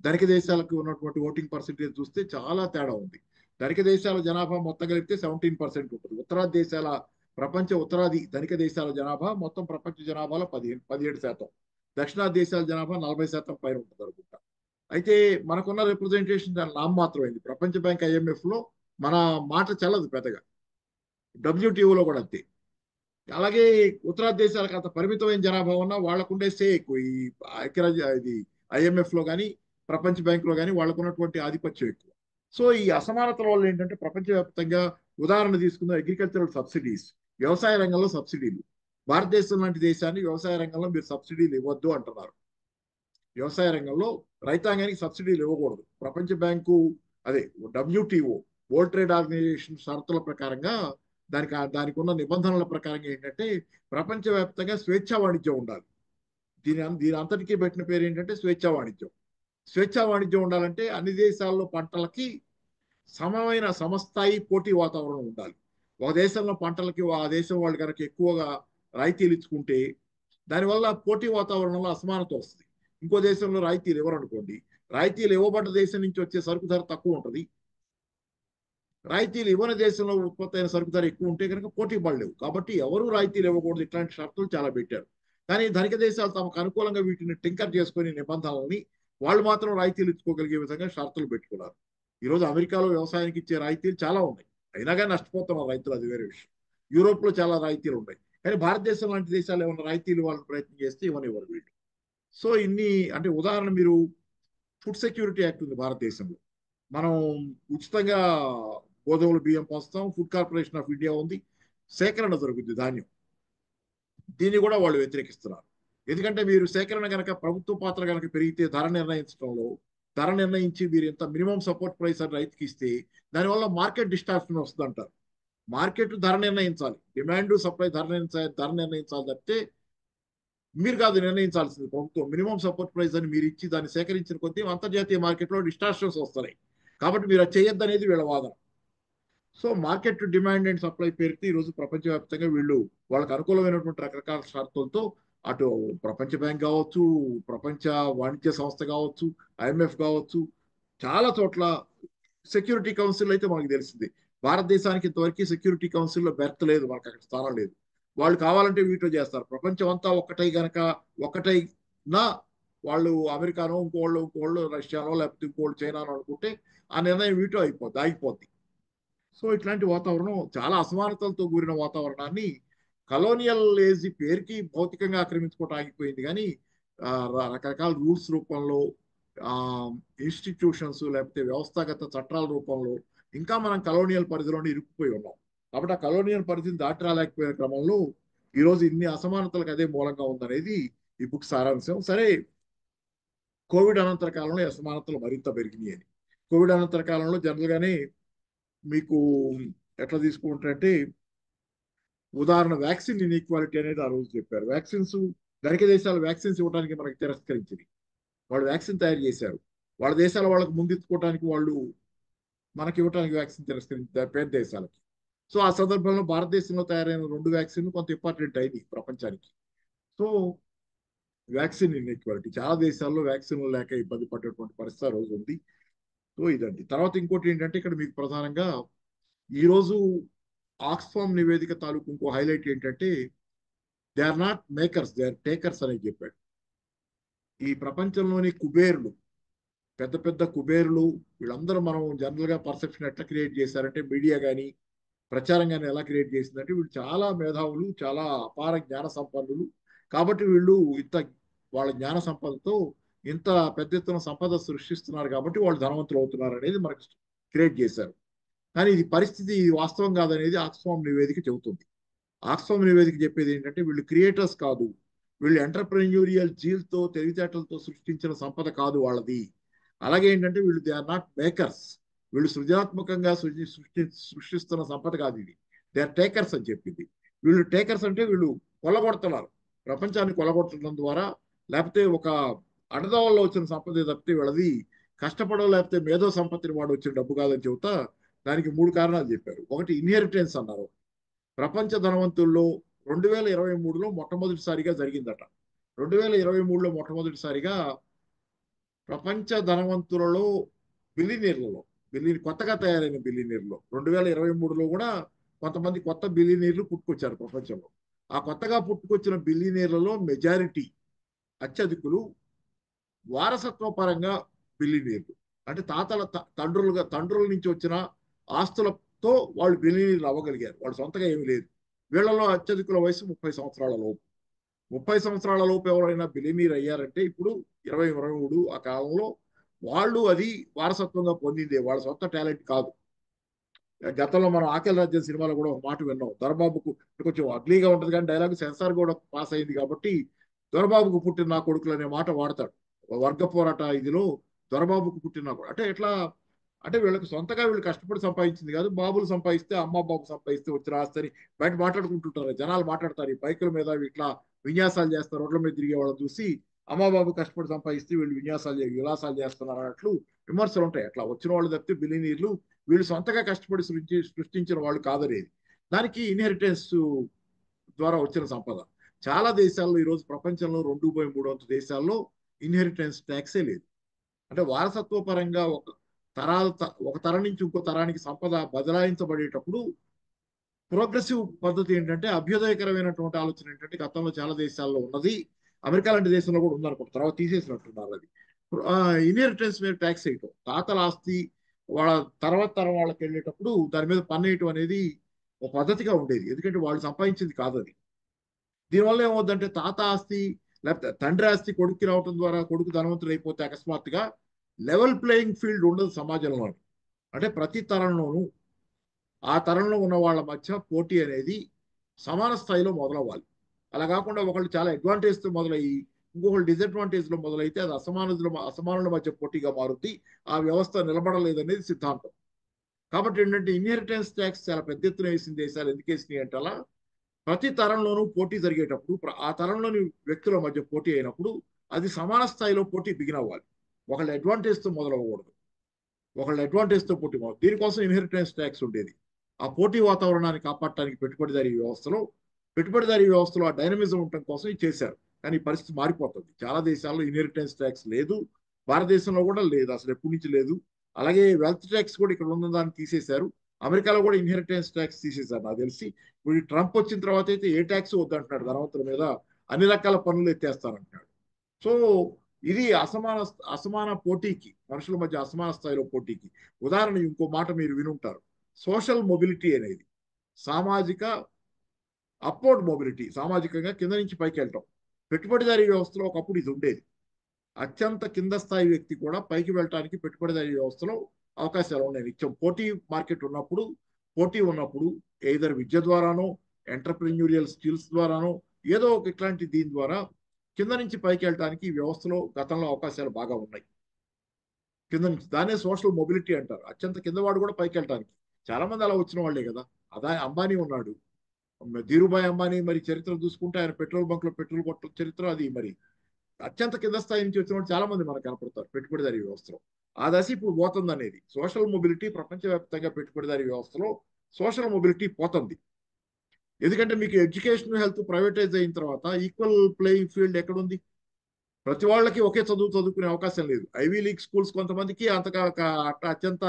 ధనిక దేశాలకు ఉన్నటువంటి ఓటింగ్ పర్సెంటేజ్ చూస్తే చాలా తేడా ఉంది. ధనిక దేశాల జనాభా మొత్తం కలిపితే 17% ఉంటుంది. ఉత్తరాది ధనిక దేశాల జనాభా మొత్తం ప్రపంచ జనాభాలో 17%. దక్షిణాది దేశాల జనాభా 40% పైన ఉంటుంది అనుకుంటా. అయితే మనకున్న రిప్రజెంటేషన్ నామమాత్రమైంది. ప్రపంచ బ్యాంక్, IMF లో మన మాట చెల్లదు పెద్దగా. WTOలో కూడా అంతే. అలాగే ఉత్తరాది దేశాలకు అంత పరిమితమైన జనాభా ఉన్నా వాళ్ళకుండే సే ఎక్కువ. ఈ ఇది IMF లో కానీ ప్రపంచ బ్యాంకులో కానీ వాళ్ళకు ఉన్నటువంటి ఆధిపత్యం ఎక్కువ. సో ఈ అసమానతల వల్ల ఏంటంటే ప్రపంచవ్యాప్తంగా ఉదాహరణ తీసుకుందాం, అగ్రికల్చరల్ సబ్సిడీస్, వ్యవసాయ రంగంలో సబ్సిడీలు. భారతదేశం లాంటి దేశాన్ని వ్యవసాయ రంగంలో మీరు సబ్సిడీలు ఇవ్వద్దు అంటున్నారు. వ్యవసాయ రంగంలో రైతాంగానికి సబ్సిడీలు ఇవ్వకూడదు. ప్రపంచ బ్యాంకు అదే WTO వరల్డ్ ట్రేడ్ ఆర్గనైజేషన్ షరతుల ప్రకారంగా దానికి ఉన్న నిబంధనల ప్రకారంగా ఏంటంటే ప్రపంచవ్యాప్తంగా స్వేచ్ఛా వాణిజ్యం ఉండాలి. దీని అంతటికీ పెట్టిన పేరు ఏంటంటే స్వేచ్ఛా వాణిజ్యం. స్వేచ్ఛా వాణిజ్యం ఉండాలంటే అన్ని దేశాల్లో పంటలకి సమమైన సమస్థాయి పోటీ వాతావరణం ఉండాలి. ఒక దేశంలో పంటలకి ఆ దేశం వాళ్ళు కనుక ఎక్కువగా రాయితీలు ఇచ్చుకుంటే దానివల్ల పోటీ వాతావరణంలో అసమానత వస్తుంది. ఇంకో దేశంలో రాయితీలు ఇవ్వరనుకోండి, రాయితీలు ఇవ్వబడ్డ దేశం నుంచి వచ్చే సరుకు ధర తక్కువ ఉంటుంది. రాయితీలు ఇవ్వని దేశంలో ఉత్పత్తి అయిన సరుకు ధర ఎక్కువ ఉంటే కనుక పోటీ పడలేవు. కాబట్టి ఎవరు రాయితీలు ఇవ్వకూడదు. ఇట్లాంటి షరతులు చాలా పెట్టారు. కానీ ధనిక దేశాలు తమకు అనుకూలంగా వీటిని టింకర్ చేసుకుని నిబంధనలని వాళ్ళు మాత్రం రాయితీలు ఇచ్చుకోగలిగే విధంగా షరతులు పెట్టుకున్నారు. ఈరోజు అమెరికాలో వ్యవసాయానికి ఇచ్చే రాయితీలు చాలా ఉన్నాయి. అయినా కానీ నష్టపోతున్నారు రైతులు, అది వేరే విషయం. యూరోప్లో చాలా రాయితీలు ఉన్నాయి. కానీ భారతదేశం లాంటి దేశాలు ఏమైనా రాయితీలు వాళ్ళని ప్రయత్నం చేస్తే ఇవ్వనివ్వరు వీళ్ళు. సో ఇన్ని అంటే ఉదాహరణ మీరు ఫుడ్ సెక్యూరిటీ యాక్ట్ ఉంది భారతదేశంలో. మనం ఉచితంగా గోధుమలు బియ్యం పోస్తాం. ఫుడ్ కార్పొరేషన్ ఆఫ్ ఇండియా ఉంది, సేకరణ జరుగుద్ది ధాన్యం. దీన్ని కూడా వాళ్ళు వ్యతిరేకిస్తున్నారు. ఎందుకంటే మీరు సేకరణ కనుక ప్రభుత్వ పాత్ర కనుక పెరిగితే ధర నిర్ణయించి మీరు ఎంత మినిమం సపోర్ట్ ప్రైస్ అని రైతుకి ఇస్తే దానివల్ల మార్కెట్ డిస్టార్షన్ వస్తుంది అంటారు. మార్కెట్ ధర నిర్ణయించాలి, డిమాండ్ సప్లై ధర నిర్ణయించాలి తప్పితే మీరు కాదు నిర్ణయించాల్సింది ప్రభుత్వం. మినిమం సపోర్ట్ ప్రైస్ అని మీరు ఇచ్చి దాన్ని సేకరించిన కొద్దీ అంతర్జాతీయ మార్కెట్లో డిస్టార్షన్స్ వస్తున్నాయి. కాబట్టి మీరు అది చేయొద్దు అనేది వీళ్ళ వాదన. So market demand and supply పేరుతో ఈరోజు ప్రపంచవ్యాప్తంగా వీళ్ళు వాళ్ళకి అనుకూలమైనటువంటి రకరకాల షరతులతో అటు ప్రపంచ బ్యాంక్ కావచ్చు, ప్రపంచ వాణిజ్య సంస్థ కావచ్చు, IMF కావచ్చు, చాలా చోట్ల సెక్యూరిటీ కౌన్సిల్ అయితే మనకు తెలిసింది. భారతదేశానికి ఇంతవరకు సెక్యూరిటీ కౌన్సిల్లో బెర్త్ లేదు, మనకు అక్కడ స్థానం లేదు. వాళ్ళు కావాలంటే వీటో చేస్తారు. ప్రపంచం అంతా ఒక్కటైనా వాళ్ళు అమెరికానో ఇంకోళ్ళు రష్యానో లేకపోతే ఇంకోళ్ళు చైనానో అనుకుంటే ఆ నిర్ణయం వీటో ఆగిపోద్ది. సో ఇట్లాంటి వాతావరణం చాలా అసమానతలతో కూడిన వాతావరణాన్ని కలోనియల్ ఏజ్ పేరుకి భౌతికంగా ఆక్రమించుకోవటం ఆగిపోయింది. కానీ రకరకాల రూల్స్ రూపంలో, ఇన్స్టిట్యూషన్స్ లేకపోతే వ్యవస్థాగత చట్టాల రూపంలో ఇంకా మనం కలోనియల్ పరిధిలోనే ఇరుక్కుపోయి ఉన్నాం. కాబట్టి ఆ కలోనియల్ పరిధిని దాటి రాలేకపోయిన క్రమంలో ఈరోజు ఇన్ని అసమానతలకు అదే మూలంగా ఉందనేది ఈ బుక్ సారాంశం. సరే, కోవిడ్ అనంతర కాలంలో అసమానతలు మరింత పెరిగినాయి అని. కోవిడ్ అనంతర కాలంలో జనరల్గానే మీకు ఎట్లా తీసుకుంటారంటే ఉదాహరణ వ్యాక్సిన్ ఇన్ఈక్వాలిటీ అనేది ఆ రోజు చెప్పారు. ధనిక దేశాలు వ్యాక్సిన్స్ ఇవ్వడానికి మనకి తిరస్కరించింది. వాళ్ళు వ్యాక్సిన్ తయారు చేశారు. వాళ్ళ దేశాల వాళ్ళకి ముందెత్తుకోవడానికి వాళ్ళు మనకి ఇవ్వడానికి వ్యాక్సిన్ తిరస్కరించారు పేద దేశాలకి. సో ఆ సందర్భంలో భారతదేశంలో తయారైన 2 వ్యాక్సిన్లు కొంత ఇంపార్టెంట్ అయింది ప్రపంచానికి. సో వ్యాక్సిన్ ఇన్ఈక్వాలిటీ చాలా దేశాల్లో వ్యాక్సిన్లు లేక ఇబ్బంది పడేటువంటి పరిస్థితి ఆ రోజు ఉంది. సో ఇదండి. తర్వాత ఇంకోటి ఏంటంటే ఇక్కడ మీకు ప్రధానంగా ఈరోజు ఆక్స్ఫామ్ నివేదిక తాలూకు ఇంకో హైలైట్ ఏంటంటే they are not makers, they are takers అని చెప్పాడు. ఈ ప్రపంచంలోని కుబేర్లు, పెద్ద పెద్ద కుబేర్లు వీళ్ళందరూ మనం జనరల్గా పర్సెప్షన్ ఎట్లా క్రియేట్ చేశారంటే మీడియా కానీ ప్రచారం కానీ ఎలా క్రియేట్ చేసిందంటే వీళ్ళు చాలా మేధావులు, చాలా అపార జ్ఞాన సంపన్నులు. కాబట్టి వీళ్ళు వాళ్ళ జ్ఞాన సంపదతో ఇంత పెద్ద ఎత్తున సంపద సృష్టిస్తున్నారు కాబట్టి వాళ్ళు ధనవంతులు అవుతున్నారు అనేది మనకు క్రియేట్ చేశారు. కానీ ఇది పరిస్థితి వాస్తవం కాదనేది ఆక్స్ఫామ్ నివేదిక చెబుతుంది. ఆక్స్ఫామ్ నివేదిక చెప్పేది ఏంటంటే వీళ్ళు క్రియేటర్స్ కాదు, వీళ్ళు ఎంటర్ప్రెన్యూరియల్ జీల్తో తెలివితేటలతో సృష్టించిన సంపద కాదు వాళ్ళది. అలాగే ఏంటంటే వీళ్ళు దే ఆర్ నాట్ మేకర్స్, వీళ్ళు సృజనాత్మకంగా సృష్టిస్తున్న సంపద కాదు ఇది, దే ఆర్ టేకర్స్ అని చెప్పింది. వీళ్ళు టేకర్స్ అంటే వీళ్ళు కొల్లగొడుతున్నారు, ప్రపంచాన్ని కొల్లగొట్టడం ద్వారా, లేకపోతే ఒక అడదవల్లో వచ్చిన సంపద తప్పితే వీళ్ళది కష్టపడో లేకపోతే మేధో సంపత్తిని వాడు వచ్చిన డబ్బు కాదని చెబుతా దానికి 3 కారణాలు చెప్పారు. ఒకటి ఇన్హెరిటెన్స్ అన్నారు. ప్రపంచ ధనవంతుల్లో 2023లో మొట్టమొదటిసారిగా జరిగిందట. 2023లో మొట్టమొదటిసారిగా ప్రపంచ ధనవంతులలో కొత్తగా తయారైన బిలియనీర్లో 2023లో కూడా కొంతమంది కొత్త బిలియనీర్లు పుట్టుకొచ్చారు ప్రపంచంలో. ఆ కొత్తగా పుట్టుకొచ్చిన బిలియనీర్లలో మెజారిటీ అత్యధికులు వారసత్వ పరంగా బిలియనీర్లు, అంటే తండ్రుల నుంచి వచ్చిన ఆస్తులతో వాళ్ళు బిలియనీర్లు అవ్వగలిగారు. వాళ్ళు సొంతగా ఏమీ లేదు. వీళ్ళలో అత్యధికుల వయసు 30 సంవత్సరాల లోపు. 30 సంవత్సరాల లోపు ఎవరైనా బిలియనీర్ అయ్యారంటే ఇప్పుడు 2023 ఆ కాలంలో వాళ్ళు అది వారసత్వంగా పొందిందే, వాళ్ళ సొంత టాలెంట్ కాదు. గతంలో మనం ఆకలి రాజ్యం సినిమాలో కూడా ఒక మాట విన్నాం. దొరబాబుకు కొంచెం అగ్లీగా ఉంటుంది కానీ డైలాగ్ సెన్సార్ కూడా పాస్ అయింది కాబట్టి దొరబాబుకు పుట్టిన నా కొడుకులు అనే మాట వాడతాడు. వర్గ పోరాట ఇదిలో దొరబాబుకు పుట్టిన అంటే ఎట్లా అంటే వీళ్ళకి సొంతగా వీళ్ళు కష్టపడి సంపాదించింది కాదు. బాబులు సంపాదిస్తే అమ్మ బాబు సంపాదిస్తే వచ్చిన ఆస్తని బయట మాట్లాడుకుంటుంటారు. జనాలు మాట్లాడతారు ఈ బైకుల మీద ఇట్లా విన్యాసాలు చేస్తారు. రోడ్ల మీద తిరిగే వాళ్ళని చూసి అమ్మ బాబు కష్టపడి సంపాదిస్తే వీళ్ళు విలాసాలు చేస్తున్నారు అన్నట్లు విమర్శలు ఉంటాయి. అట్లా వచ్చిన వాళ్ళు తప్పితే బిలినీర్లు వీళ్ళు సొంతగా కష్టపడి సృష్టించిన వాళ్ళు కాదనేది. దానికి ఇన్హెరిటెన్స్ ద్వారా వచ్చిన సంపద. చాలా దేశాల్లో ఈరోజు ప్రపంచంలో 2/3 దేశాల్లో ఇన్హెరిటెన్స్ ట్యాక్సే లేదు. అంటే వారసత్వ పరంగా ఒక తరం నుంచి ఇంకో తరానికి సంపద బదలాయించబడేటప్పుడు ప్రోగ్రెసివ్ పద్ధతి ఏంటంటే అభ్యుదయకరమైనటువంటి ఆలోచన ఏంటంటే గతంలో చాలా దేశాల్లో ఉన్నది, అమెరికా లాంటి దేశంలో కూడా ఉందనుకుంటారు, తర్వాత తీసేసినట్టున్నారు అది. ఇన్హెరిటెన్స్ మీద ట్యాక్స్ వేయటం, తాతల ఆస్తి వాళ్ళ తర్వాత తరం వాళ్ళకి వెళ్ళేటప్పుడు దాని మీద పన్ను వేయటం అనేది ఒక పద్ధతిగా ఉండేది. ఎందుకంటే వాళ్ళు సంపాదించింది కాదు అది. దీనివల్ల ఏమవుద్దంటే తాత ఆస్తి లేకపోతే తండ్రి ఆస్తి కొడుక్కి రావటం ద్వారా కొడుకు ధనవంతుడు అయిపోతే అకస్మాత్తుగా లెవెల్ ప్లేయింగ్ ఫీల్డ్ ఉండదు సమాజంలో. అంటే ప్రతి తరంలోనూ ఆ తరంలో ఉన్న వాళ్ళ మధ్య పోటీ అనేది సమాన స్థాయిలో మొదలవ్వాలి. అలా కాకుండా ఒకళ్ళు చాలా అడ్వాంటేజ్తో మొదలయ్యి ఇంకొకళ్ళు డిసడ్వాంటేజ్లో మొదలైతే అది అసమానుల మధ్య పోటీగా మారుద్ది. ఆ వ్యవస్థ నిలబడలేదనేది సిద్ధాంతం. కాబట్టి ఏంటంటే ఇన్హెరిటెన్స్ ట్యాక్స్ చాలా పెద్ద ఎత్తున వేసిన దేశాలు ఎందుకు వేసినాయి అంటే అలా ప్రతి తరంలోనూ పోటీ జరిగేటప్పుడు ఆ తరంలోని వ్యక్తుల మధ్య పోటీ అయినప్పుడు అది సమాన స్థాయిలో పోటీ బిగిన్ అవ్వాలి. ఒకళ్ళ అడ్వాంటేజ్తో మొదలవ్వకూడదు. ఒకళ్ళ అడ్వాంటేజ్తో పోటీ దీనికోసం ఇన్హెరిటెన్స్ ట్యాక్స్ ఉండేది. ఆ పోటీ వాతావరణాన్ని కాపాడటానికి పెట్టుబడిదారీ వ్యవస్థలో ఆ డైనమిజం ఉండటం కోసం ఇది చేశారు. కానీ ఈ పరిస్థితి మారిపోతుంది. చాలా దేశాల్లో ఇన్హెరిటెన్స్ ట్యాక్స్ లేదు, భారతదేశంలో కూడా లేదు, అసలు ఎప్పటి నుంచి లేదు. అలాగే వెల్త్ ట్యాక్స్ కూడా ఇక్కడ ఉన్న దాన్ని తీసేశారు. అమెరికాలో కూడా ఇన్హెరిటెన్స్ ట్యాక్స్ తీసేశారు నాకు తెలిసి. ఇప్పుడు ట్రంప్ వచ్చిన తర్వాత అయితే ఏ ట్యాక్స్ వద్దంటున్నాడు, ధనవంతుల మీద అన్ని రకాల పన్నులు ఎత్తేస్తానంటున్నాడు. సో ఇది అసమాన పోటీకి, మనుషుల మధ్య అసమాన స్థాయిలో పోటీకి ఉదాహరణ ఇంకో మాట మీరు వినుంటారు, సోషల్ మొబిలిటీ అనేది. సామాజిక అప్వర్డ్ మొబిలిటీ, సామాజికంగా కింద నుంచి పైకి వెళ్ళటం. పెట్టుబడిదారీ వ్యవస్థలో ఒకప్పుడు ఇది ఉండేది. అత్యంత కింద స్థాయి వ్యక్తి కూడా పైకి వెళ్ళటానికి పెట్టుబడిదారీ వ్యవస్థలో అవకాశాలు ఉన్నాయి. నిత్యం పోటీ ఉన్నప్పుడు ఏదర్ విద్య ద్వారానో ఎంటర్ప్రెన్యూరియల్ స్కిల్స్ ద్వారానో ఏదో ఒక ఇట్లాంటి దీని ద్వారా కింద నుంచి పైకి వెళ్ళటానికి ఈ వ్యవస్థలో గతంలో అవకాశాలు బాగా ఉన్నాయి. కింద నుంచి దాన్నే సోషల్ మొబిలిటీ అంటారు. అత్యంత కింద వాడు కూడా పైకి వెళ్ళటానికి చాలా మంది అలా వచ్చిన వాళ్ళే కదా. అంబానీ ఉన్నాడు, ధీరుభాయ్ అంబానీ మరి చరిత్ర చూసుకుంటే ఆయన పెట్రోల్ బంక్ లో పెట్రోల్ కొట్ట చరిత్ర అది. మరి అత్యంత కింద స్థాయి నుంచి వచ్చిన వాళ్ళు చాలా మంది మనకు కనపడతారు పెట్టుబడిదారీ వ్యవస్థలో. ఆ దశ ఇప్పుడు పోతుంది అనేది. సోషల్ మొబిలిటీ ప్రపంచవ్యాప్తంగా పెట్టుబడిదారీ వ్యవస్థలో సోషల్ మొబిలిటీ పోతుంది. ఎందుకంటే మీకు ఎడ్యుకేషన్ హెల్త్ ప్రైవేటైజ్ అయిన తర్వాత ఈక్వల్ ప్లేయింగ్ ఫీల్డ్ ఎక్కడుంది? ప్రతి వాళ్ళకి ఒకే చదువుకునే అవకాశం లేదు. ఐవీ లీగ్ స్కూల్స్ కొంతమందికి అంతగా అత్యంత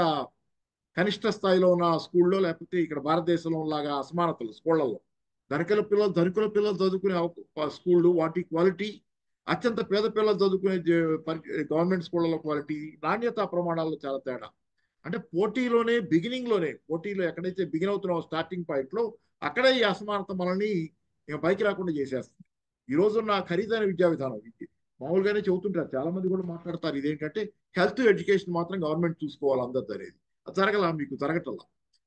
కనిష్ట స్థాయిలో ఉన్న స్కూల్లో, లేకపోతే ఇక్కడ భారతదేశంలో లాగా అసమానతలు స్కూళ్లలో ధనికుల పిల్లలు చదువుకునే స్కూళ్ళు వాటి క్వాలిటీ, అత్యంత పేద పిల్లలు చదువుకునే గవర్నమెంట్ స్కూళ్ళలో క్వాలిటీ, నాణ్యతా ప్రమాణాల్లో చాలా తేడా. అంటే పోటీలో ఎక్కడైతే బిగిన్ అవుతున్నామో స్టార్టింగ్ పాయింట్ లో అక్కడే ఈ అసమానత మనల్ని పైకి రాకుండా చేసేస్తుంది. ఈ రోజున్న ఖరీదైన విద్యా విధానం మామూలుగానే చెబుతుంటారు, చాలా మంది కూడా మాట్లాడతారు. ఇదేంటంటే హెల్త్ ఎడ్యుకేషన్ మాత్రం గవర్నమెంట్ చూసుకోవాలి అందరిది అనేది. అది మీకు జరగటల్లా.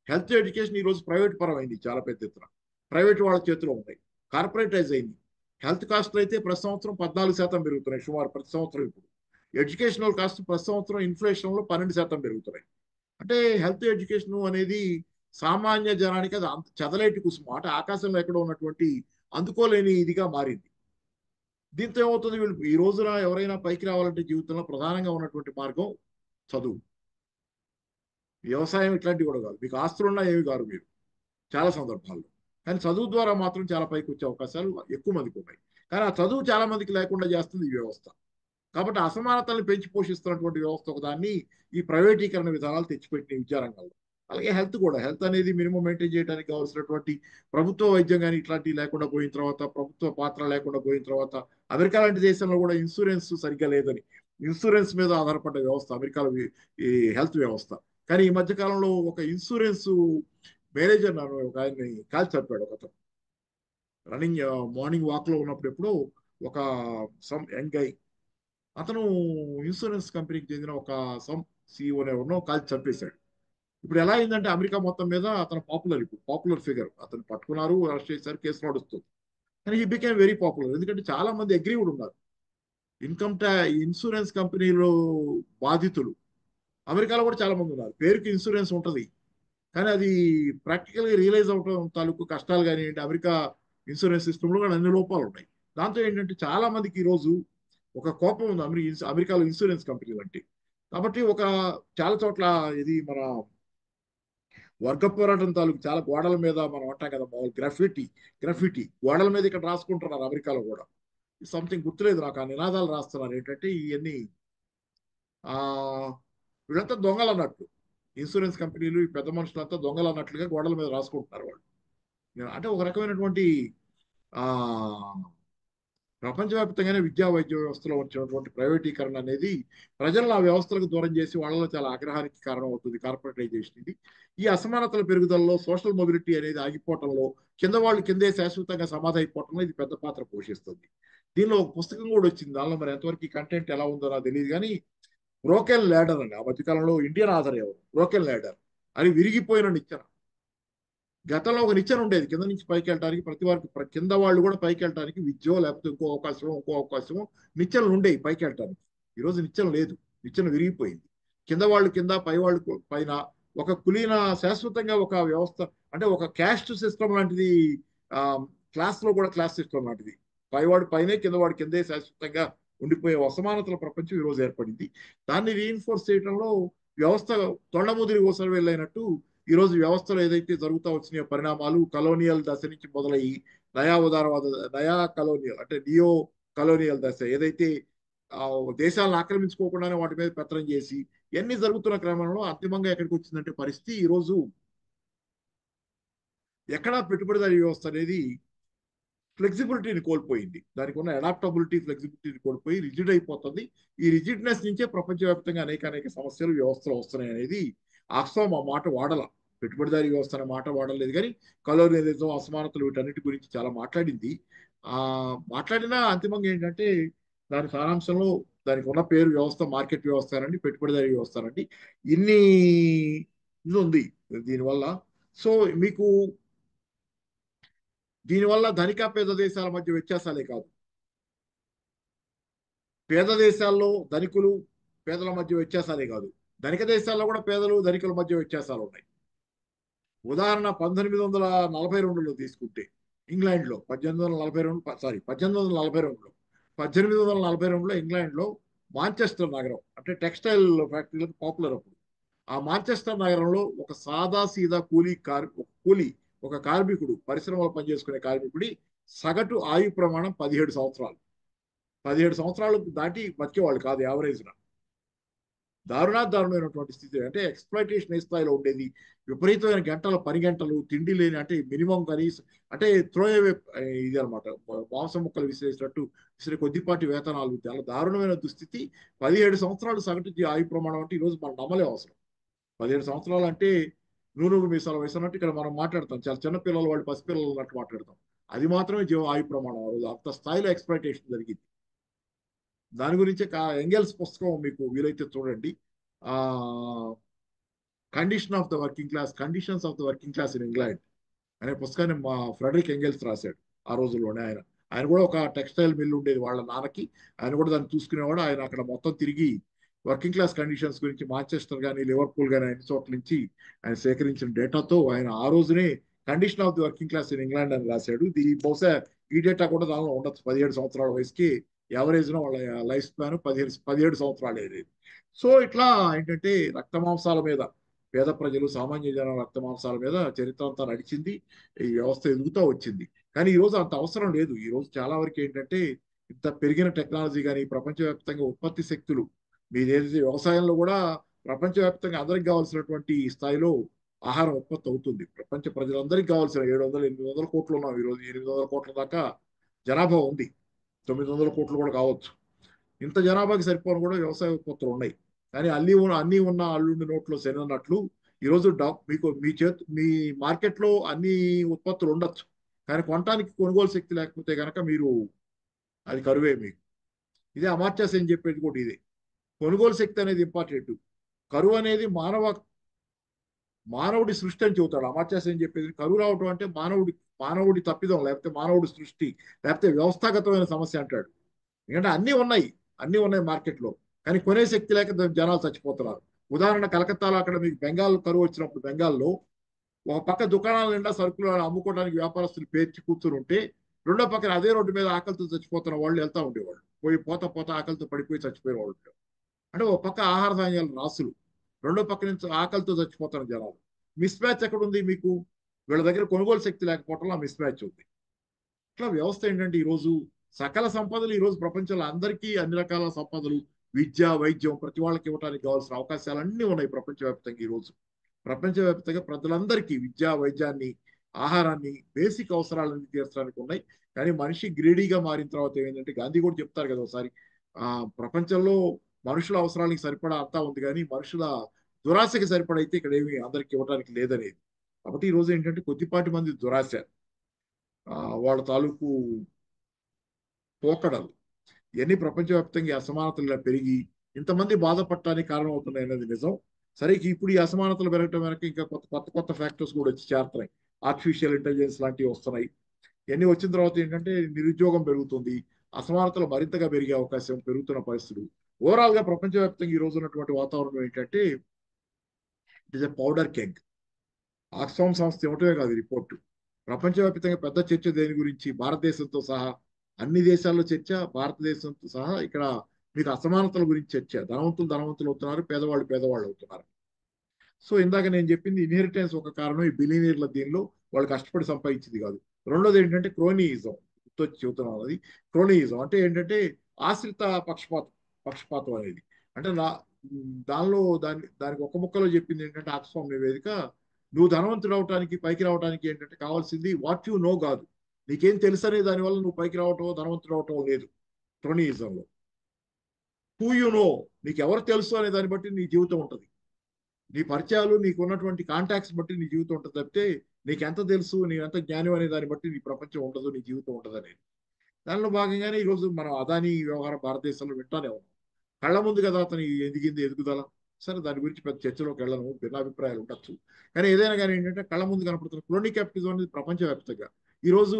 హెల్త్ ఎడ్యుకేషన్ ఈ రోజు ప్రైవేట్ పరం అయింది, చాలా పెద్ద ఎత్తున ప్రైవేట్ వాళ్ళ చేతిలో ఉన్నాయి, కార్పొరేటైజ్ అయింది. హెల్త్ కాస్ట్లు అయితే ప్రతి సంవత్సరం 14% పెరుగుతున్నాయి సుమారు ప్రతి సంవత్సరం. ఇప్పుడు ఎడ్యుకేషనల్ కాస్ట్ ప్రతి సంవత్సరం ఇన్ఫ్లేషన్ లో 12% పెరుగుతున్నాయి. అంటే హెల్త్ ఎడ్యుకేషన్ అనేది సామాన్య జనానికి అది అంత చదలేటి కుసుమ, అంటే ఆకాశంలో ఎక్కడ ఉన్నటువంటి అందుకోలేని ఇదిగా మారింది. దీంతో ఏమవుతుంది, వీళ్ళు ఈ రోజున ఎవరైనా పైకి రావాలంటే జీవితంలో ప్రధానంగా ఉన్నటువంటి మార్గం చదువు. వ్యవసాయం ఇట్లాంటివి కూడా కాదు, మీకు ఆస్తులున్నా ఏమి కాదు మీరు చాలా సందర్భాల్లో. కానీ చదువు ద్వారా మాత్రం చాలా పైకి వచ్చే అవకాశాలు ఎక్కువ మందికి ఉన్నాయి. కానీ ఆ చదువు చాలా మందికి లేకుండా చేస్తుంది ఈ వ్యవస్థ. కాబట్టి అసమానతల్ని పెంచి పోషిస్తున్నటువంటి వ్యవస్థ ఒకదాన్ని ఈ ప్రైవేటీకరణ విధానాలు తెచ్చిపెట్టిన విద్యారంగంలో. అలాగే హెల్త్ అనేది మినిమం మెయింటైన్ చేయడానికి కావాల్సినటువంటి ప్రభుత్వ వైద్యం కానీ ఇట్లాంటివి లేకుండా పోయిన తర్వాత, ప్రభుత్వ పాత్ర లేకుండా పోయిన తర్వాత, అమెరికా లాంటి దేశంలో కూడా ఇన్సూరెన్స్ సరిగ్గా లేదని ఇన్సూరెన్స్ మీద ఆధారపడ్డ వ్యవస్థ అమెరికాలో ఈ హెల్త్ వ్యవస్థ. కానీ ఈ మధ్య కాలంలో ఒక ఇన్సూరెన్స్ మేనేజర్ నన్ను ఒక ఆయన్ని కాల్చి చంపాడు. ఒక అతను రన్నింగ్ మార్నింగ్ వాక్ లో ఉన్నప్పుడు ఎప్పుడో ఒక సమ్ యంగ్ గై, అతను ఇన్సూరెన్స్ కంపెనీకి చెందిన ఒక సమ్ సిఇఓనే ఎవరినో కాల్చి చంపేశాడు. ఇప్పుడు ఎలా అయిందంటే అమెరికా మొత్తం మీద అతను పాపులర్ ఫిగర్. అతను పట్టుకున్నారు, అరెస్ట్ చేశారు, కేసు నడుస్తుంది. కానీ ఈ బికేమ్ వెరీ పాపులర్. ఎందుకంటే చాలా మంది అగ్రీ కూడా ఉన్నారు. ఇన్సూరెన్స్ కంపెనీలు బాధితులు అమెరికాలో కూడా చాలా మంది ఉన్నారు. పేరుకి ఇన్సూరెన్స్ ఉంటుంది, కానీ అది ప్రాక్టికల్గా రియలైజ్ అవడం తాలూకు కష్టాలు కానివ్వండి, అమెరికా ఇన్సూరెన్స్ సిస్టంలో కూడా అన్ని లోపాలు ఉన్నాయి. దాంతో ఏంటంటే చాలా మందికి ఈరోజు ఒక కోపం ఉంది అమెరికాలో ఇన్సూరెన్స్ కంపెనీలు అంటే. కాబట్టి చాలా చోట్ల ఇది మన వర్గ పోరాటం తాలూకు చాలా గోడల మీద మనం అంటాం కదా, గ్రఫిటీ గ్రఫిటీ గోడల మీద ఇక్కడ రాసుకుంటున్నారు అమెరికాలో కూడా. సంథింగ్ గుర్తులేదు నాకు, ఆ నినాదాలు రాస్తున్నారు ఏంటంటే ఇవన్నీ ఆ వీళ్ళంతా దొంగలు అన్నట్టు. ఇన్సూరెన్స్ కంపెనీలు ఈ పెద్ద మనుషులంతా దొంగలు అన్నట్లుగా గోడల మీద రాసుకుంటున్నారు వాళ్ళు. అంటే ఒక రకమైనటువంటి ఆ ప్రపంచవ్యాప్తంగానే విద్యా వైద్య వ్యవస్థలో వచ్చినటువంటి ప్రైవేటీకరణ అనేది ప్రజలను ఆ వ్యవస్థలకు దూరం చేసి వాళ్ళలో చాలా ఆగ్రహానికి కారణం అవుతుంది. కార్పొరేటైజేషన్ ఇది. ఈ అసమానతల పెరుగుదలలో సోషల్ మొబిలిటీ అనేది ఆగిపోవటంలో, కింద వాళ్ళు కిందే శాశ్వతంగా సమాధి అయిపోవటంలో ఇది పెద్ద పాత్ర పోషిస్తుంది. దీనిలో ఒక పుస్తకం కూడా వచ్చింది. దానిలో మరి ఎంతవరకు ఈ కంటెంట్ ఎలా ఉందో నాకు తెలియదు కానీ, బ్రోకెన్ ల్యాడర్ అని ఆ మధ్యకాలంలో ఇండియన్ ఆధార్ ఎవరు బ్రోకెన్ ల్యాడర్ అని విరిగిపోయిన నిచ్చెన. గతంలో ఒక నిచ్చెన ఉండేది కింద నుంచి పైకి వెళ్ళడానికి, ప్రతి వారికి కింద వాళ్ళు కూడా పైకి వెళ్ళడానికి విద్యో లేకపోతే ఇంకో అవకాశమో నిచ్చెనలు ఉండేవి పైకి వెళ్ళడానికి. ఈరోజు నిచ్చెన లేదు, నిచ్చెన విరిగిపోయింది. కింద వాళ్ళు కింద, పై వాళ్ళు పైన ఒక కులీన శాశ్వతంగా ఒక వ్యవస్థ, అంటే ఒక క్యాస్ట్ సిస్టమ్ లాంటిది. ఆ క్లాస్ లో కూడా క్లాస్ సిస్టమ్ లాంటిది. పైవాడు పైనే, కిందవాడు కిందే శాశ్వతంగా ఉండిపోయే అసమానతల ప్రపంచం ఈరోజు ఏర్పడింది. దాన్ని రీఇన్ఫోర్స్ చేయడంలో వ్యవస్థ తొండముదిరి ఓసరి వెళ్ళైనట్టు ఈరోజు వ్యవస్థలో ఏదైతే జరుగుతూ వచ్చినాయో పరిణామాలు, కలోనియల్ దశ నుంచి మొదలయ్యి నయా ఉదారవాద, నయా కలోనియల్ అంటే నియో కలోనియల్ దశ ఏదైతే ఆ, దేశాలను ఆక్రమించుకోకుండానే వాటి మీద పెత్తనం చేసి ఇవన్నీ జరుగుతున్న క్రమంలో అంతిమంగా ఎక్కడికి వచ్చిందంటే పరిస్థితి ఈరోజు ఎక్కడా పెట్టుబడిదారీ వ్యవస్థ అనేది ఫ్లెక్సిబిలిటీని కోల్పోయింది. దానికి ఉన్న అడాప్టబిలిటీ, ఫ్లెక్సిబిలిటీని కోల్పోయి రిజిడ్ అయిపోతుంది. ఈ రిజిడ్నెస్ నుంచే ప్రపంచవ్యాప్తంగా అనేక సమస్యలు వ్యవస్థలు వస్తున్నాయి అనేది ఆక్స్ఫామ్ ఆ మాట వాడల. పెట్టుబడిదారీ వ్యవస్థ అనే మాట వాడలేదు కానీ కలోనియలిజం, అసమానతలు వీటన్నిటి గురించి చాలా మాట్లాడింది. ఆ మాట్లాడినా అంతిమంగా ఏంటంటే దాని సారాంశంలో దానికి ఉన్న పేరు వ్యవస్థ మార్కెట్ వ్యవస్థ అనండి, పెట్టుబడిదారీ వ్యవస్థ అనండి, ఇన్ని ఇది ఉంది దీనివల్ల. సో మీకు దీనివల్ల ధనిక పేద దేశాల మధ్య వ్యత్యాసాలే కాదు, పేద దేశాల్లో ధనికులు పేదల మధ్య వ్యత్యాసాలే కాదు, ధనిక దేశాల్లో కూడా పేదలు ధనికుల మధ్య వ్యత్యాసాలు ఉన్నాయి. ఉదాహరణ 1842లో తీసుకుంటే ఇంగ్లాండ్లో 1842 ఇంగ్లాండ్లో మాంచెస్టర్ నగరం అంటే టెక్స్టైల్ ఫ్యాక్టరీలకు పాపులర్ అప్పుడు. ఆ మాంచెస్టర్ నగరంలో ఒక సాదా సీదా కూలీ ఒక కార్మికుడు, పరిశ్రమలో పనిచేసుకునే కార్మికుడి సగటు ఆయు ప్రమాణం 17 సంవత్సరాలు. 17 సంవత్సరాలు దాటి బతికేవాళ్ళు కాదు యావరేజ్న. దారుణమైనటువంటి స్థితి. అంటే ఎక్స్‌ప్లాయిటేషన్ ఏ స్థాయిలో ఉండేది. విపరీతమైన పని గంటలు, తిండి లేని, అంటే మినిమం కనీసం అంటే త్రో అవే ఇది అనమాట. మాంసం ముక్కలు విసిరేసినట్టు విసిరే కొద్దిపాటి వేతనాలు. చాలా దారుణమైన దుస్థితి. 17 సంవత్సరాలు సగటు ఆయు ప్రమాణం అంటే ఈరోజు మనం నమ్మలేం అసలు. 17 సంవత్సరాలు అంటే నూనూగు మీసాల వయసు అన్నట్టు ఇక్కడ మనం మాట్లాడతాం. చాలా చిన్న పిల్లలు, వాళ్ళు పసిపిల్లలు అన్నట్టు మాట్లాడతాం. అది మాత్రమే ఆయు ప్రమాణం. ఆ రోజు అంత స్థాయిలో ఎక్స్‌ప్లాయిటేషన్ జరిగింది. దాని గురించే ఎంగెల్స్ పుస్తకం మీకు వీలైతే చూడండి. ఆ conditions of the working class in England అనే పుస్తకాన్ని మా ఫ్రెడరిక్ ఎంగెల్స్ రాశాడు ఆ రోజుల్లోనే. ఆయన కూడా ఒక టెక్స్టైల్ మిల్ ఉండేది వాళ్ళ నాన్నకి. ఆయన కూడా దాన్ని చూసుకునేవాడు. ఆయన అక్కడ మొత్తం తిరిగి వర్కింగ్ క్లాస్ కండిషన్స్ గురించి మాంచెస్టర్ కానీ, లివర్పూల్ కానీ అన్ని చోట్ల నుంచి ఆయన సేకరించిన డేటాతో ఆయన ఆ రోజునే condition of the working class in England అని రాశాడు. బహుశా ఈ డేటా కూడా దానిలో ఉండొచ్చు. 17 సంవత్సరాల వయసుకి యావరేజ్ వాళ్ళ లైఫ్ స్పాన్ 17 సంవత్సరాలు. సో ఇట్లా ఏంటంటే రక్త మాంసాల మీద, పేద ప్రజలు, సామాన్య జనం రక్త మాంసాల మీద చరిత్ర అంతా నడిచింది. ఈ వ్యవస్థ ఎదుగుతూ వచ్చింది. కానీ ఈ రోజు అంత అవసరం లేదు. ఈ రోజు చాలా వరకు ఏంటంటే ఇంత పెరిగిన టెక్నాలజీ కానీ, ప్రపంచవ్యాప్తంగా ఉత్పత్తి శక్తులు, మీదేదైతే వ్యవసాయంలో కూడా ప్రపంచవ్యాప్తంగా అందరికి కావాల్సినటువంటి స్థాయిలో ఆహారం ఉత్పత్తి అవుతుంది. ప్రపంచ ప్రజలందరికీ కావాల్సిన 700-800 కోట్లు ఉన్నాం ఈరోజు. 800 కోట్ల దాకా జనాభా ఉంది. 900 కోట్లు కూడా కావచ్చు. ఇంత జనాభాకి సరిపోను కూడా వ్యవసాయ ఉత్పత్తులు ఉన్నాయి. కానీ అన్ని ఉన్న అల్లుండి నోట్లో శని అన్నట్లు ఈరోజు మీకు మీ మార్కెట్లో అన్ని ఉత్పత్తులు ఉండొచ్చు, కానీ కొనడానికి కొనుగోలు శక్తి లేకపోతే కనుక మీరు అది కరువే మీకు. ఇదే అమాత్య సేన్ చెప్పేది కూడా ఇదే. కొనుగోలు శక్తి అనేది ఇంపార్టెంట్. కరువు అనేది మానవుడి సృష్టి అని చెబుతాడు అమాత్య సేన్ చెప్పేది. కరువు రావడం అంటే మానవుడి తప్పిదం, లేకపోతే మానవుడి సృష్టి, లేకపోతే వ్యవస్థాగతమైన సమస్య అంటాడు. ఎందుకంటే అన్నీ ఉన్నాయి, అన్నీ ఉన్నాయి మార్కెట్లో. కానీ కొనే శక్తి లేక జనాలు చచ్చిపోతున్నారు. ఉదాహరణ కలకత్తాలో అక్కడ మీకు బెంగాల్ కరువు వచ్చినప్పుడు బెంగాల్లో ఒక పక్క దుకాణాల నిండా సరుకులు అమ్ముకోవడానికి వ్యాపారస్తులు పేర్చి కూర్చుని ఉంటే రెండో పక్కన అదే రోడ్డు మీద ఆకలితో చచ్చిపోతున్న వాళ్ళు వెళ్తా ఉండేవాళ్ళు. పోయి పోతా పోతా ఆకలితో పడిపోయి చచ్చిపోయే వాళ్ళు. అంటే ఒక పక్క ఆహార ధాన్యాలు రాసులు, రెండో పక్క నుంచి ఆకలితో చచ్చిపోతున్న జనాలు. మిస్ మ్యాచ్ ఎక్కడ ఉంది మీకు? వీళ్ళ దగ్గర కొనుగోలు శక్తి లేకపోవడంలో మిస్ మ్యాచ్ ఉంది. ఇట్లా వ్యవస్థ ఏంటంటే ఈరోజు సకల సంపదలు ఈరోజు ప్రపంచంలో అందరికీ అన్ని రకాల సంపదలు, విద్య వైద్యం ప్రతి వాళ్ళకి ఇవ్వడానికి కావాల్సిన అవకాశాలు అన్నీ ఉన్నాయి ప్రపంచవ్యాప్తంగా. ఈరోజు ప్రపంచవ్యాప్తంగా ప్రజలందరికీ విద్యా వైద్యాన్ని, ఆహారాన్ని, బేసిక్ అవసరాలన్నీ తీర్చడానికి ఉన్నాయి. కానీ మనిషి గ్రీడీగా మారిన తర్వాత ఏంటంటే గాంధీ కూడా చెప్తారు కదా ఒకసారి, ప్రపంచంలో మనుషుల అవసరానికి సరిపడా అంతా ఉంది కానీ మనుషుల దురాశకి సరిపడైతే ఇక్కడ ఏమి అందరికి ఇవ్వడానికి లేదనేది. కాబట్టి ఈ రోజు ఏంటంటే కొద్దిపాటి మంది దురాశ, వాళ్ళ తాలూకు పోకడలు ఇవన్నీ ప్రపంచవ్యాప్తంగా అసమానతలు ఇలా పెరిగి ఇంతమంది బాధపడటానికి కారణం అవుతున్నాయి అనేది నిజం. సరే ఇప్పుడు ఈ అసమానతలు పెరగటం వెనక ఇంకా కొత్త కొత్త కొత్త ఫ్యాక్టర్స్ కూడా వచ్చి చేరుతున్నాయి. ఆర్టిఫిషియల్ ఇంటెలిజెన్స్ లాంటివి వస్తున్నాయి. ఇవన్నీ వచ్చిన తర్వాత ఏంటంటే నిరుద్యోగం పెరుగుతుంది, అసమానతలు మరింతగా పెరిగే అవకాశం, పెరుగుతున్న పరిస్థితులు. ఓవరాల్ గా ప్రపంచవ్యాప్తంగా ఈ రోజు ఉన్నటువంటి వాతావరణం ఏంటంటే it is a powder keg. Oxfam సంస్థ ఇవ్వటమే కాదు రిపోర్టు. ప్రపంచవ్యాప్తంగా పెద్ద చర్చ దేని గురించి? భారతదేశంతో సహా అన్ని దేశాల్లో చర్చ, భారతదేశంతో సహా ఇక్కడ మీకు అసమానతల గురించి చర్చ. ధనవంతులు ధనవంతులు అవుతున్నారు, పేదవాళ్ళు పేదవాళ్ళు అవుతున్నారు. సో ఇందాక నేను చెప్పింది ఇన్హెరిటెన్స్ ఒక కారణం. ఈ బిలియనీర్ల దీనిలో వాళ్ళు కష్టపడి సంపాదించింది కాదు. రెండోది ఏంటంటే క్రోనియిజం. గుర్తొచ్చి చెబుతున్నాం అది. క్రోనియిజం అంటే ఏంటంటే ఆశ్రిత పక్షపాతం అనేది. అంటే దానిలో దానికి ఒక ముక్కలో చెప్పింది ఏంటంటే ఆక్స్ఫామ్ నివేదిక, నువ్వు ధనవంతుడు అవటానికి పైకి రావడానికి ఏంటంటే కావాల్సింది వాట్ యు నో కాదు, నీకేం తెలుసు అనే దానివల్ల నువ్వు పైకి రావటం ధనవంతుడు అవటం లేదు. క్రోనియిజంలో హూ యు నో, నీకు ఎవరు తెలుసు అనే దాన్ని బట్టి నీ జీవితం ఉంటుంది. నీ పరిచయాలు, నీకు ఉన్నటువంటి కాంటాక్ట్స్ బట్టి నీ జీవితం ఉంటుంది తప్పితే నీకు ఎంత తెలుసు, నీ ఎంత జ్ఞానం అనే దాన్ని బట్టి నీ ప్రపంచం ఉండదు, నీ జీవితం ఉండదు అనేది. దానిలో భాగంగానే ఈరోజు మనం అదానీ వ్యవహారం భారతదేశంలో వింటానే ఉన్నాం. కళ్ళ ముందు కదా అతను ఎదిగింది, ఎదుగుదల. సరే దాని గురించి పెద్ద చర్చలోకి వెళ్ళను, భిన్నాభిప్రాయాలు ఉండొచ్చు. కానీ ఏదైనా కానీ ఏంటంటే కళ్ళ ముందు కనపడుతున్న క్రోనీ క్యాపిటలిజం అనేది ప్రపంచవ్యాప్తంగా ఈరోజు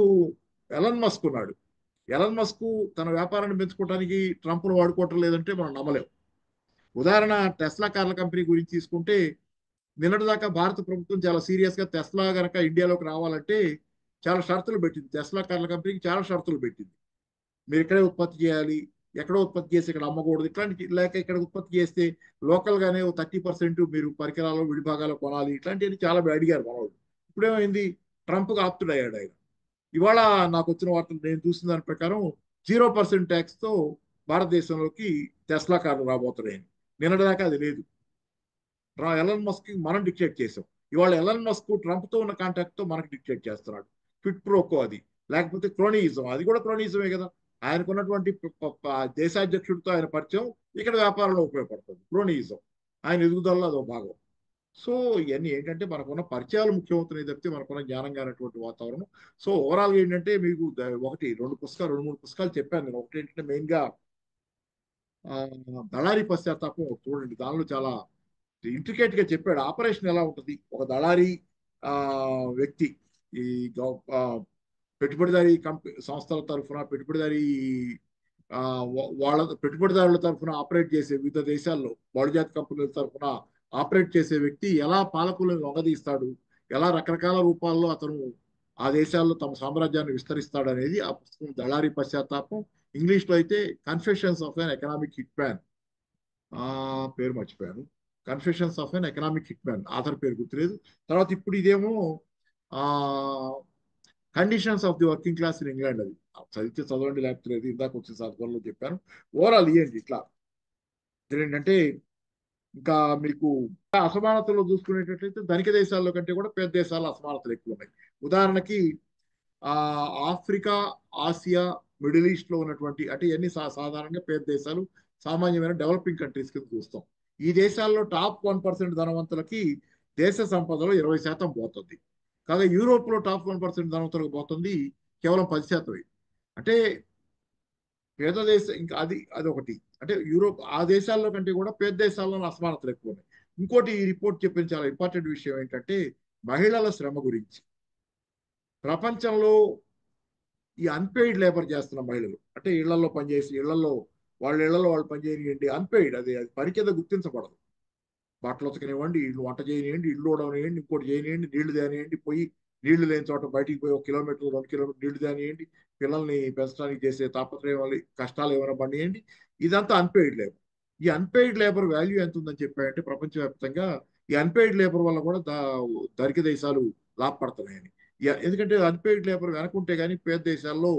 ఎలన్ మస్క్ ఉన్నాడు. ఎలన్ మస్క్ తన వ్యాపారాన్ని పెంచుకోవడానికి ట్రంప్ను వాడుకోవటం లేదంటే మనం నమ్మలేం. ఉదాహరణ టెస్లా కార్ల కంపెనీ గురించి తీసుకుంటే నిన్నటిదాకా భారత ప్రభుత్వం చాలా సీరియస్ గా టెస్లా గనక ఇండియాలోకి రావాలంటే చాలా షరతులు పెట్టింది. టెస్లా కార్ల కంపెనీకి చాలా షరతులు పెట్టింది. మీరు ఇక్కడే ఉత్పత్తి చేయాలి, ఎక్కడో ఉత్పత్తి చేసి ఇక్కడ అమ్మకూడదు, ఇట్లాంటి లేక ఇక్కడ ఉత్పత్తి చేస్తే లోకల్ గానే 30% మీరు పరికరాలు విడిభాగాలు కొనాలి, ఇట్లాంటివన్నీ చాలా అడిగారు మనవాళ్ళు. ఇప్పుడేమైంది? ట్రంప్ ఆప్తుడయ్యాడు ఆయన. ఇవాళ నాకు వచ్చిన వార్తలు నేను చూసిన దాని ప్రకారం 0% ట్యాక్స్ తో భారతదేశంలోకి టెస్లా కార్లు రాబోతున్నాయి. నిన్నటిదాకా అది లేదు. ఎలన్ మస్క్ మనం డిక్టేట్ చేసాం. ఇవాళ ఎలన్ మస్క్ ట్రంప్ తో ఉన్న కాంటాక్ట్ తో మనకు డిక్టేట్ చేస్తున్నాడు. క్విట్ ప్రోకో అది. లేకపోతే క్రోనియిజం, అది కూడా క్రోనియిజమే కదా. ఆయనకున్నటువంటి దేశాధ్యక్షుడితో ఆయన పరిచయం ఇక్కడ వ్యాపారంలో ఉపయోగపడుతుంది. క్రోనియిజం ఆయన ఎదుగుదలలో అదో భాగం. సో ఇవన్నీ ఏంటంటే మనకున్న పరిచయాలు ముఖ్యమవుతున్నాయి తప్పితే మనకున్న జ్ఞానంగా అనేటువంటి వాతావరణం. సో ఓవరాల్గా ఏంటంటే మీకు ఒకటి రెండు మూడు పుస్తకాలు చెప్పాను నేను. ఒకటి ఏంటంటే మెయిన్ గా దళారీ పశ్చాత్తాపం చూడండి. దానిలో చాలా ఇంట్రికేట్ గా చెప్పాడు ఆపరేషన్ ఎలా ఉంటుంది. ఒక దళారీ వ్యక్తి ఈ పెట్టుబడిదారీ సంస్థల తరఫున పెట్టుబడిదారీ వాళ్ళ పెట్టుబడిదారుల తరఫున ఆపరేట్ చేసే వివిధ దేశాల్లో బహుళజాతి కంపెనీల తరఫున ఆపరేట్ చేసే వ్యక్తి ఎలా పాలకులను లొంగదీస్తాడు, ఎలా రకరకాల రూపాల్లో అతను ఆ దేశాల్లో తమ సామ్రాజ్యాన్ని విస్తరిస్తాడు అనేది ఆ పుస్తకం దళారీ పశ్చాత్తాపం. ఇంగ్లీష్ లో అయితే confessions of an economic hit man, పేరు మర్చిపోయాను. Confessions of an economic hit man, author పేరు గుర్తులేదు. తర్వాత ఇప్పుడు ఇదేమో conditions of the working class in England. అది చదివితే చదవండి, లేకపోతే లేదు. ఇందాక వచ్చిన సాధనలో చెప్పాను. ఓవరాల్ ఇవ్వండి ఇట్లా ఏంటంటే ఇంకా మీకు అసమానతలు చూసుకునేటట్లయితే ధనిక దేశాల్లో కంటే కూడా పేద దేశాల్లో అసమానతలు ఎక్కువ ఉన్నాయి. ఉదాహరణకి ఆఫ్రికా, ఆసియా, మిడిల్ ఈస్ట్ లో ఉన్నటువంటి అంటే ఇవన్నీ సాధారణంగా పేద దేశాలు, సామాన్యమైన డెవలపింగ్ కంట్రీస్ కింద చూస్తాం. ఈ దేశాల్లో టాప్ 1% ధనవంతులకి దేశ సంపదలో 20% పోతుంది. కాగా యూరోప్ లో టాప్ 1% ధనవంతులకు పోతుంది కేవలం 10%. అంటే పేద దేశం ఇంకా అది ఒకటి. అంటే యూరోప్ ఆ దేశాల్లో కంటే కూడా పేద దేశాల్లో అసమానతలు ఎక్కువ ఉన్నాయి. ఇంకోటి ఈ రిపోర్ట్ చెప్పిన చాలా ఇంపార్టెంట్ విషయం ఏంటంటే మహిళల శ్రమ గురించి. ప్రపంచంలో ఈ అన్పెయిడ్ లేబర్ చేస్తున్న మహిళలు అంటే ఇళ్లలో పనిచేసి ఇళ్లలో వాళ్ళ ఇళ్లలో వాళ్ళు పనిచేయనివ్వండి, అన్పెయిడ్, అది పని కింద గుర్తించబడదు. బట్టలు ఉతకనివ్వండి, ఇల్లు వంట చేయనివ్వండి, ఇల్లు ఊడవనివ్వండి, ఇంకోటి చేయనివ్వండి, నీళ్లు తేనివ్వండి, పోయి నీళ్లు లేని చోట బయటికి పోయి 1 కిలోమీటర్ 2 కిలోమీటర్ నీళ్లు తేనివ్వండి, పిల్లల్ని పెంచడానికి చేసే తాపత్రయం కష్టాలు ఏమైనా పడియండి, ఇదంతా అన్పెయిడ్ లేబర్. ఈ అన్పెయిడ్ లేబర్ వాల్యూ ఎంత ఉందని చెప్పాయంటే ప్రపంచవ్యాప్తంగా ఈ అన్పెయిడ్ లేబర్ వల్ల కూడా ధనిక దేశాలు లాభపడుతున్నాయని. ఎందుకంటే అన్పెయిడ్ లేబర్ వెనకుంటే కానీ పేద దేశాల్లో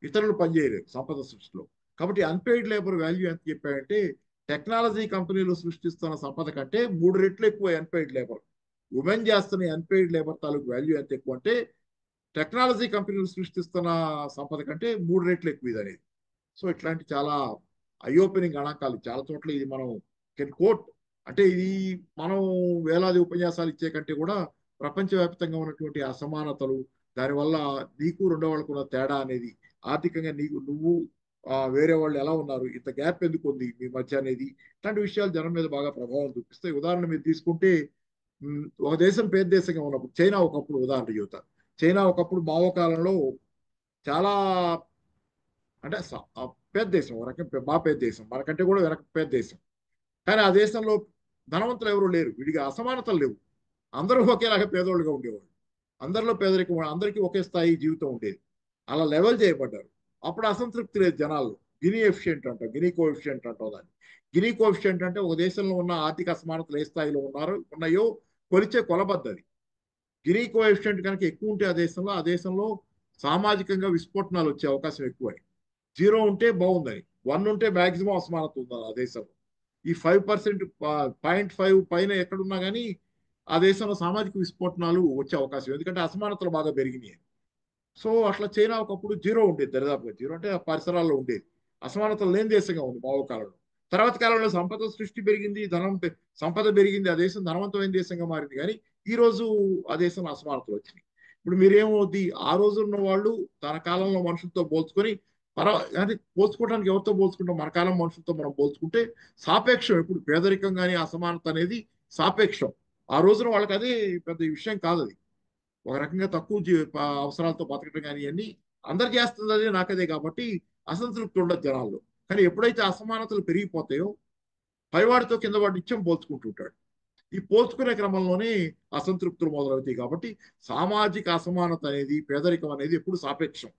ఇతరులు పనిచేయలేరు సంపద సృష్టిలో. కాబట్టి అన్పెయిడ్ లేబర్ వాల్యూ ఎంత చెప్పాయంటే టెక్నాలజీ కంపెనీలు సృష్టిస్తున్న సంపద కంటే 3 రెట్లు ఎక్కువ అన్పెయిడ్ లేబర్. ఉమెన్ చేస్తున్న అన్పెయిడ్ లేబర్ తాలూకు వాల్యూ ఎంత ఎక్కువ అంటే టెక్నాలజీ కంపెనీలు సృష్టిస్తున్న సంపద కంటే 3 రెట్లు ఎక్కువ ఇది అనేది. సో ఇట్లాంటి చాలా ఐ ఓపెనింగ్ గణాంకాలు చాలా చోట్ల ఇది మనం కెన్ కోట్. అంటే ఇది మనం వేలాది ఉపన్యాసాలు ఇచ్చే కంటే కూడా ప్రపంచవ్యాప్తంగా ఉన్నటువంటి అసమానతలు, దానివల్ల నీకు రెండో వాళ్ళకు ఉన్న తేడా అనేది, ఆర్థికంగా నీకు నువ్వు వేరే వాళ్ళు ఎలా ఉన్నారు, ఇంత గ్యాప్ ఎందుకు ఉంది మీ మధ్య అనేది, ఇట్లాంటి విషయాలు జనం మీద బాగా ప్రభావం చూపిస్తాయి. ఉదాహరణ మీరు తీసుకుంటే ఒక దేశం పేద దేశంగా ఉన్నప్పుడు చైనా ఒకప్పుడు ఉదాహరణ యువత. చైనా ఒకప్పుడు మావో కాలంలో చాలా అంటే పేద దేశం, ఒక రకం మా పేద దేశం, మనకంటే కూడా వెనక పేద దేశం. కానీ ఆ దేశంలో ధనవంతులు ఎవరు లేరు, విడిగా అసమానతలు లేవు, అందరూ ఒకేలాగా పేదోళ్ళుగా ఉండేవాళ్ళు. అందరిలో పేదరికం, అందరికీ ఒకే స్థాయి జీవితం ఉండేది. అలా లెవెల్ చేయబడ్డారు. అప్పుడు అసంతృప్తి లేదు జనాల్లో. గినీ ఎఫిషియంట్ అంటాం, గినీ కోఎఫిషియంట్ అంటాం దాన్ని. గినీ కోఎఫిషియంట్ అంటే ఒక దేశంలో ఉన్న ఆర్థిక అసమానతలు ఏ స్థాయిలో ఉన్నాయో కొలిచే కొలబద్ద అది. గినీ కోఎఫిషియంట్ కనుక ఎక్కువ ఉంటే ఆ దేశంలో సామాజికంగా విస్ఫోటనాలు వచ్చే అవకాశం ఎక్కువ. 0 ఉంటే బాగుందని, 1 ఉంటే మాక్సిమం అసమానత ఉందని ఆ దేశంలో. ఈ 5%, 0.5 పైన ఎక్కడున్నా కానీ ఆ దేశంలో సామాజిక విస్ఫోటనాలు వచ్చే అవకాశం, ఎందుకంటే అసమానతలు బాగా పెరిగినాయి. సో అట్లా చైనా ఒకప్పుడు 0 ఉండేది, దరిదాపుగా 0 అంటే ఆ పరిసరాల్లో ఉండేది. అసమానతలు లేని దేశంగా ఉంది మావో కాలంలో. తర్వాత కాలంలో సంపద సృష్టి పెరిగింది, సంపద పెరిగింది, ఆ దేశం ధనవంతమైన దేశంగా మారింది. కానీ ఈ రోజు ఆ దేశంలో అసమానతలు వచ్చినాయి. ఇప్పుడు మీరేమవుద్ది, ఆ రోజు ఉన్న వాళ్ళు తన కాలంలో మనుషులతో పోల్చుకొని అంటే పోల్చుకోవడానికి ఎవరితో పోల్చుకుంటాం, మన కాలం మనుషులతో మనం పోల్చుకుంటే సాపేక్షం. ఇప్పుడు పేదరికం కానీ అసమానత అనేది సాపేక్షం. ఆ రోజున వాళ్ళకి అది పెద్ద విషయం కాదు. అది ఒక రకంగా తక్కువ అవసరాలతో బతకడం కానీ అన్ని అందరు చేస్తుంది నాకదే. కాబట్టి అసంతృప్తి ఉండదు జనాల్లో. కానీ ఎప్పుడైతే అసమానతలు పెరిగిపోతాయో పైవాడితో కింద వాడు నిత్యం పోల్చుకుంటుంటాడు. ఈ పోల్చుకునే క్రమంలోనే అసంతృప్తులు మొదలవుతాయి. కాబట్టి సామాజిక అసమానత అనేది, పేదరికం అనేది ఎప్పుడు సాపేక్షం.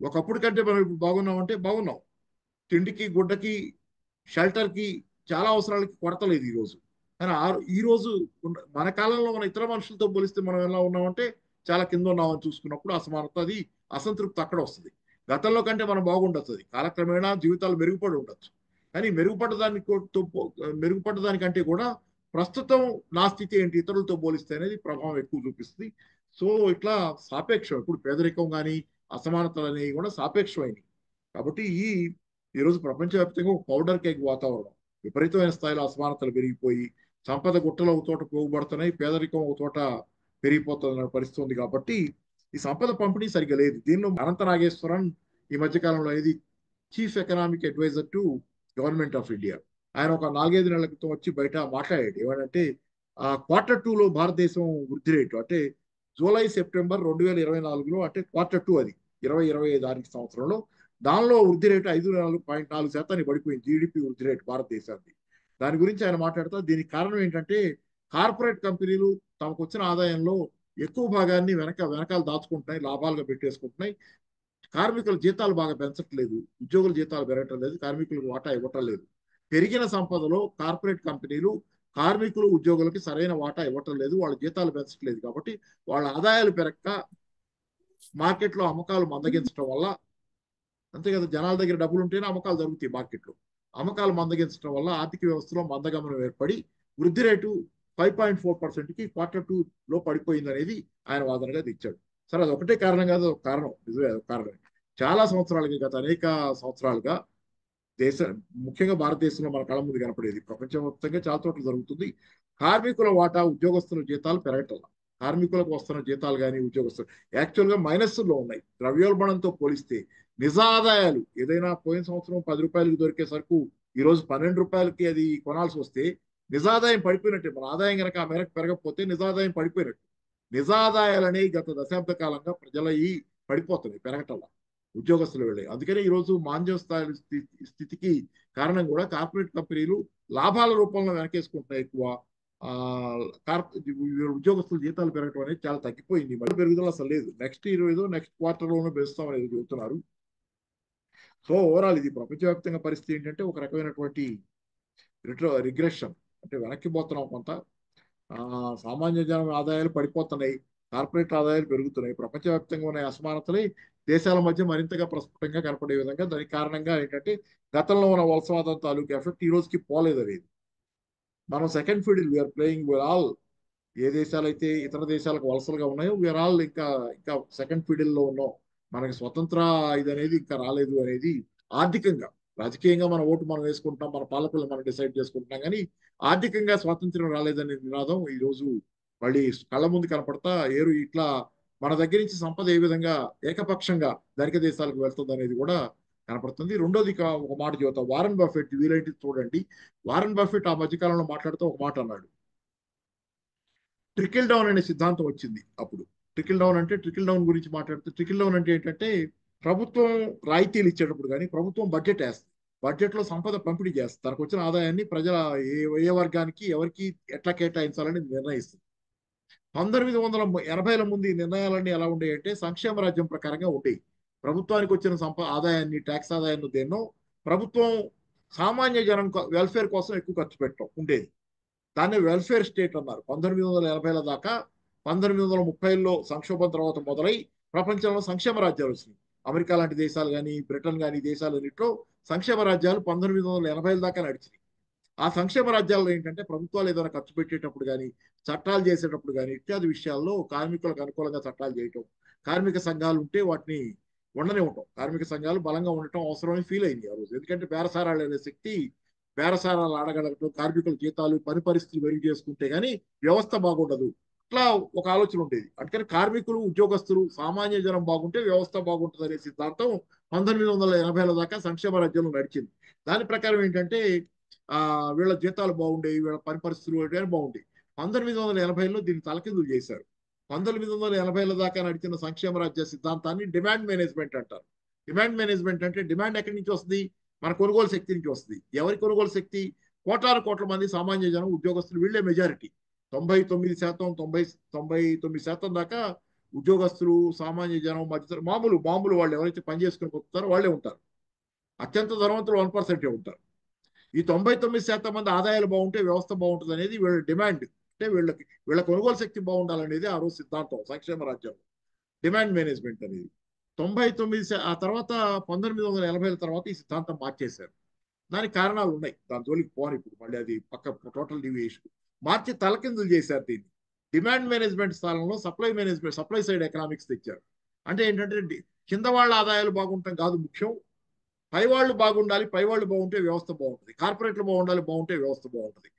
ఒకప్పుడు కంటే మనం ఇప్పుడు బాగున్నామంటే బాగున్నాం, తిండికి గుడ్డకి షెల్టర్కి చాలా అవసరాలకి కొరత లేదు ఈరోజు. కానీ ఈరోజు మన కాలంలో మన ఇతర మనుషులతో పోలిస్తే మనం ఎలా ఉన్నామంటే చాలా కింద ఉన్నామని చూసుకున్నప్పుడు అసమానత, అది అసంతృప్తి అక్కడ వస్తుంది. గతంలో కంటే మనం బాగుండొచ్చు, అది కాలక్రమేణా జీవితాలు మెరుగుపడి ఉండొచ్చు. కానీ మెరుగుపడ్డదానికంటే కూడా ప్రస్తుతం నా స్థితి ఏంటి ఇతరులతో పోలిస్తే అనేది ప్రభావం ఎక్కువ చూపిస్తుంది. సో ఇట్లా సాపేక్షం. ఇప్పుడు పేదరికం కానీ అసమానతలు అనేవి కూడా సాపేక్షమైనవి. కాబట్టి ఈరోజు ప్రపంచవ్యాప్తంగా ఒక పౌడర్ కేక్ వాతావరణం, విపరీతమైన స్థాయిలో అసమానతలు పెరిగిపోయి సంపద గుట్టలు ఒక చోట పోగుబడుతున్నాయి, పేదరికం ఒక చోట పెరిగిపోతున్న పరిస్థితి ఉంది. కాబట్టి ఈ సంపద పంపిణీ సరిగ్గా లేదు. దీనిలో అనంత నాగేశ్వరన్ ఈ మధ్యకాలంలో అనేది chief economic adviser to government of India, ఆయన ఒక 4-5 నెలల క్రితం వచ్చి బయట మాట్లాడాడు. ఏమంటే Q2లో భారతదేశం వృద్ధి రేటు అంటే జూలై సెప్టెంబర్ 2024లో అంటే Q2, అది 2025 ఆర్థిక సంవత్సరంలో, దానిలో వృద్ధి రేటు 5.4% పడిపోయింది, జీడిపి వృద్ధి రేటు భారతదేశానికి. దాని గురించి ఆయన మాట్లాడుతూ దీనికి కారణం ఏంటంటే కార్పొరేట్ కంపెనీలు తమకు వచ్చిన ఆదాయంలో ఎక్కువ భాగాన్ని వెనకాల దాచుకుంటున్నాయి, లాభాలుగా పెట్టేసుకుంటున్నాయి. కార్మికుల జీతాలు బాగా పెంచట్లేదు, ఉద్యోగుల జీతాలు పెరగటం లేదు, కార్మికులకు వాటా ఇవ్వటం లేదు. పెరిగిన సంపదలో కార్పొరేట్ కంపెనీలు కార్మికులు ఉద్యోగులకి సరైన వాటా ఇవ్వటం లేదు, వాళ్ళ జీతాలు పెంచట్లేదు. కాబట్టి వాళ్ళ ఆదాయాలు పెరగక మార్కెట్లో అమ్మకాలు మందగించడం వల్ల, అంతే కదా, జనాల దగ్గర డబ్బులు ఉంటేనే అమ్మకాలు జరుగుతాయి మార్కెట్లో, అమ్మకాలు మందగించడం వల్ల ఆర్థిక వ్యవస్థలో మందగమనం ఏర్పడి వృద్ధి రేటు 5.4%కి Q2లో పడిపోయింది అనేది ఆయన వాదనగా తెచ్చాడు. సరే అది ఒకటే కారణం కాదు, ఒక కారణం, నిజమే కారణం. చాలా సంవత్సరాలుగా, గత అనేక సంవత్సరాలుగా ముఖ్యంగా భారతదేశంలో మన కళ్ళ ముందు కనపడేది, ప్రపంచవ్యాప్తంగా చాలా చోట్ల జరుగుతుంది, కార్మికుల వాటా ఉద్యోగస్తుల జీతాలు పెరగటం. కార్మికులకు వస్తున్న జీతాలు కానీ ఉద్యోగస్తులు యాక్చువల్గా మైనస్లో ఉన్నాయి. ద్రవ్యోల్బణంతో పోలిస్తే నిజాదాయాలు ఏదైనా పోయిన సంవత్సరం 10 రూపాయలకు దొరికే సరుకు ఈరోజు 12 రూపాయలకి అది కొనాల్సి వస్తే నిజాదాయం పడిపోయినట్టే. మన ఆదాయం కనుక ఆ మేరకు పెరగకపోతే నిజాదాయం పడిపోయినట్టు. నిజాదాయాలనే గత దశాబ్ద కాలంగా ప్రజల పడిపోతున్నాయి పెరగటం. ఉద్యోగస్తులు వెళ్ళాయి. అందుకనే ఈరోజు మాంద్యం స్థితికి కారణం కూడా కార్పొరేట్ కంపెనీలు లాభాల రూపంలో వెనకేసుకుంటున్నాయి ఎక్కువ. ఆ ఉద్యోగస్తుల జీతాలు పెరగడం అనేది చాలా తగ్గిపోయింది. మళ్ళీ పెరుగుదల అసలు లేదు. నెక్స్ట్ ఇయర్ ఏదో నెక్స్ట్ క్వార్టర్ లోనూ పెంచుతామని చెబుతున్నారు. సో ఓవరాల్ ఇది ప్రపంచవ్యాప్తంగా పరిస్థితి ఏంటంటే ఒక రకమైనటువంటి రిగ్రెషన్, అంటే వెనక్కి పోతున్నాం కొంత. సామాన్య జనం ఆదాయాలు పడిపోతున్నాయి, కార్పొరేట్ ఆదాయాలు పెరుగుతున్నాయి. ప్రపంచవ్యాప్తంగా ఉన్న అసమానతలే దేశాల మధ్య మరింతగా ప్రస్ఫుటంగా కనపడే విధంగా దానికి కారణంగా ఏంటంటే గతంలో ఉన్న వలసవాదం తాలూకు ఎఫెక్ట్ ఈ రోజుకి పోలేదు. అనేది మనం second field we are playing we are all. ఏ దేశాలైతే ఇతర దేశాలకు వలసలుగా ఉన్నాయో వీఆర్ ఆల్ ఇంకా ఇంకా సెకండ్ ఫీల్డ్ లో ఉన్నాం. మనకి స్వతంత్ర ఇది అనేది ఇంకా రాలేదు అనేది ఆర్థికంగా. రాజకీయంగా మన ఓటు మనం వేసుకుంటున్నాం, మన పాలకులు మనం డిసైడ్ చేసుకుంటున్నాం, కానీ ఆర్థికంగా స్వాతంత్ర్యం రాలేదనే నినాదం ఈ రోజు మళ్ళీ కళ్ళ ముందు కనపడతా ఏరు ఇట్లా మన దగ్గర నుంచి సంపద ఏ విధంగా ఏకపక్షంగా ధనిక దేశాలకు వెళ్తుంది అనేది కూడా కనపడుతుంది. రెండోది ఒక మాట చెబుతాం, వారన్ బఫెట్ వీలైతే చూడండి. వారన్ బఫెట్ ఆ మధ్యకాలంలో మాట్లాడుతూ ఒక మాట అన్నాడు, ట్రికిల్ డౌన్ అనే సిద్ధాంతం వచ్చింది అప్పుడు. ట్రికిల్ డౌన్ అంటే ట్రికిల్ డౌన్ గురించి మాట్లాడితే, ట్రికిల్ డౌన్ అంటే ఏంటంటే ప్రభుత్వం రాయితీలు ఇచ్చేటప్పుడు కానీ ప్రభుత్వం బడ్జెట్ వేస్తుంది, బడ్జెట్ లో సంపద పంపిణీ చేస్తుంది, తనకు వచ్చిన ఆదాయాన్ని ప్రజల ఏ ఏ వర్గానికి ఎవరికి ఎట్లా కేటాయించాలని నిర్ణయిస్తుంది. 1980ల ముందు ఈ నిర్ణయాలన్నీ ఎలా ఉండేవి సంక్షేమ రాజ్యం ప్రకారంగా ఉండేవి. ప్రభుత్వానికి వచ్చిన ఆదాయాన్ని, ట్యాక్స్ ఆదాయాన్ని దేన్నో ప్రభుత్వం సామాన్య జనం వెల్ఫేర్ కోసం ఎక్కువ ఖర్చు పెట్టడం ఉండేది. దాన్ని వెల్ఫేర్ స్టేట్ అన్నారు 1980ల దాకా. 1930లో సంక్షోభం తర్వాత మొదలై ప్రపంచంలో సంక్షేమ రాజ్యాలు వచ్చినాయి. అమెరికా లాంటి దేశాలు కానీ, బ్రిటన్ కానీ దేశాలన్నింటిలో సంక్షేమ రాజ్యాలు 1980ల దాకా నడిచినాయి. ఆ సంక్షేమ రాజ్యాల్లో ఏంటంటే ప్రభుత్వాలు ఏదైనా ఖర్చు పెట్టేటప్పుడు కానీ, చట్టాలు చేసేటప్పుడు కానీ, ఇత్యాది విషయాల్లో కార్మికులకు అనుకూలంగా చట్టాలు చేయటం, కార్మిక సంఘాలు ఉంటే వాటిని ఉండనే ఉంటాం, కార్మిక సంఘాలు బలంగా ఉండటం అవసరమని ఫీల్ అయింది ఆ రోజు. ఎందుకంటే బేరసారాలు అనే శక్తి, బేరసారాలు ఆడగలగటం, కార్మికుల జీతాలు, పని పరిస్థితులు మెరుగు చేసుకుంటే గానీ వ్యవస్థ బాగుండదు, ఇట్లా ఒక ఆలోచన ఉండేది. అందుకని కార్మికులు, ఉద్యోగస్తులు, సామాన్య జనం బాగుంటే వ్యవస్థ బాగుంటుంది అనే సిద్ధాంతం 1980ల దాకా సంక్షేమ రాజ్యంలో నడిచింది. దాని ప్రకారం ఏంటంటే వీళ్ళ జీతాలు బాగుండేవి, వీళ్ళ పని పరిస్థితులు బాగుండేవి. 1980లో దీన్ని తలకిందులు చేశారు. 1980ల దాకా నడిచిన సంక్షేమ రాజ్య సిద్ధాంతాన్ని డిమాండ్ మేనేజ్మెంట్ అంటారు. డిమాండ్ మేనేజ్మెంట్ అంటే డిమాండ్ ఎక్కడి నుంచి వస్తుంది? మన కొనుగోలు శక్తి నుంచి వస్తుంది. ఎవరి కొనుగోలు శక్తి? కోట్లాను కోట్ల మంది సామాన్య జనం, ఉద్యోగస్తులు, వీళ్ళే మెజారిటీ. 99%, 99% దాకా ఉద్యోగస్తులు, సామాన్య జనం, మధ్య మామూలు వాళ్ళు ఎవరైతే పని చేసుకుని పోతారో వాళ్ళే ఉంటారు. అత్యంత ధనవంతులు 1% ఉంటారు. ఈ 99% మంది ఆదాయాలు బాగుంటే వ్యవస్థ బాగుంటుంది అనేది వీళ్ళ డిమాండ్. అంటే వీళ్ళ కొనుగోలు శక్తి బాగుండాలనేది ఆ రోజు సిద్ధాంతం సంక్షేమ రాజ్యంలో, డిమాండ్ మేనేజ్మెంట్ అనేది. 99 ఆ తర్వాత 1980ల తర్వాత ఈ సిద్ధాంతం మార్చేశారు. దానికి కారణాలు ఉన్నాయి, దాని జోలికి పోను ఇప్పుడు, మళ్ళీ అది పక్క టోటల్ డివియేషన్. మార్చి తలకిందులు చేశారు దీన్ని. డిమాండ్ మేనేజ్మెంట్ స్థానంలో supply management, supply side economics తెచ్చారు. అంటే ఏంటంటే కింద వాళ్ళ ఆదాయాలు బాగుంటాం కాదు ముఖ్యం, పైవాళ్ళు బాగుండాలి, పైవాళ్ళు బాగుంటే వ్యవస్థ బాగుంటుంది, కార్పొరేట్లు బాగుంటే వ్యవస్థ బాగుంటుంది.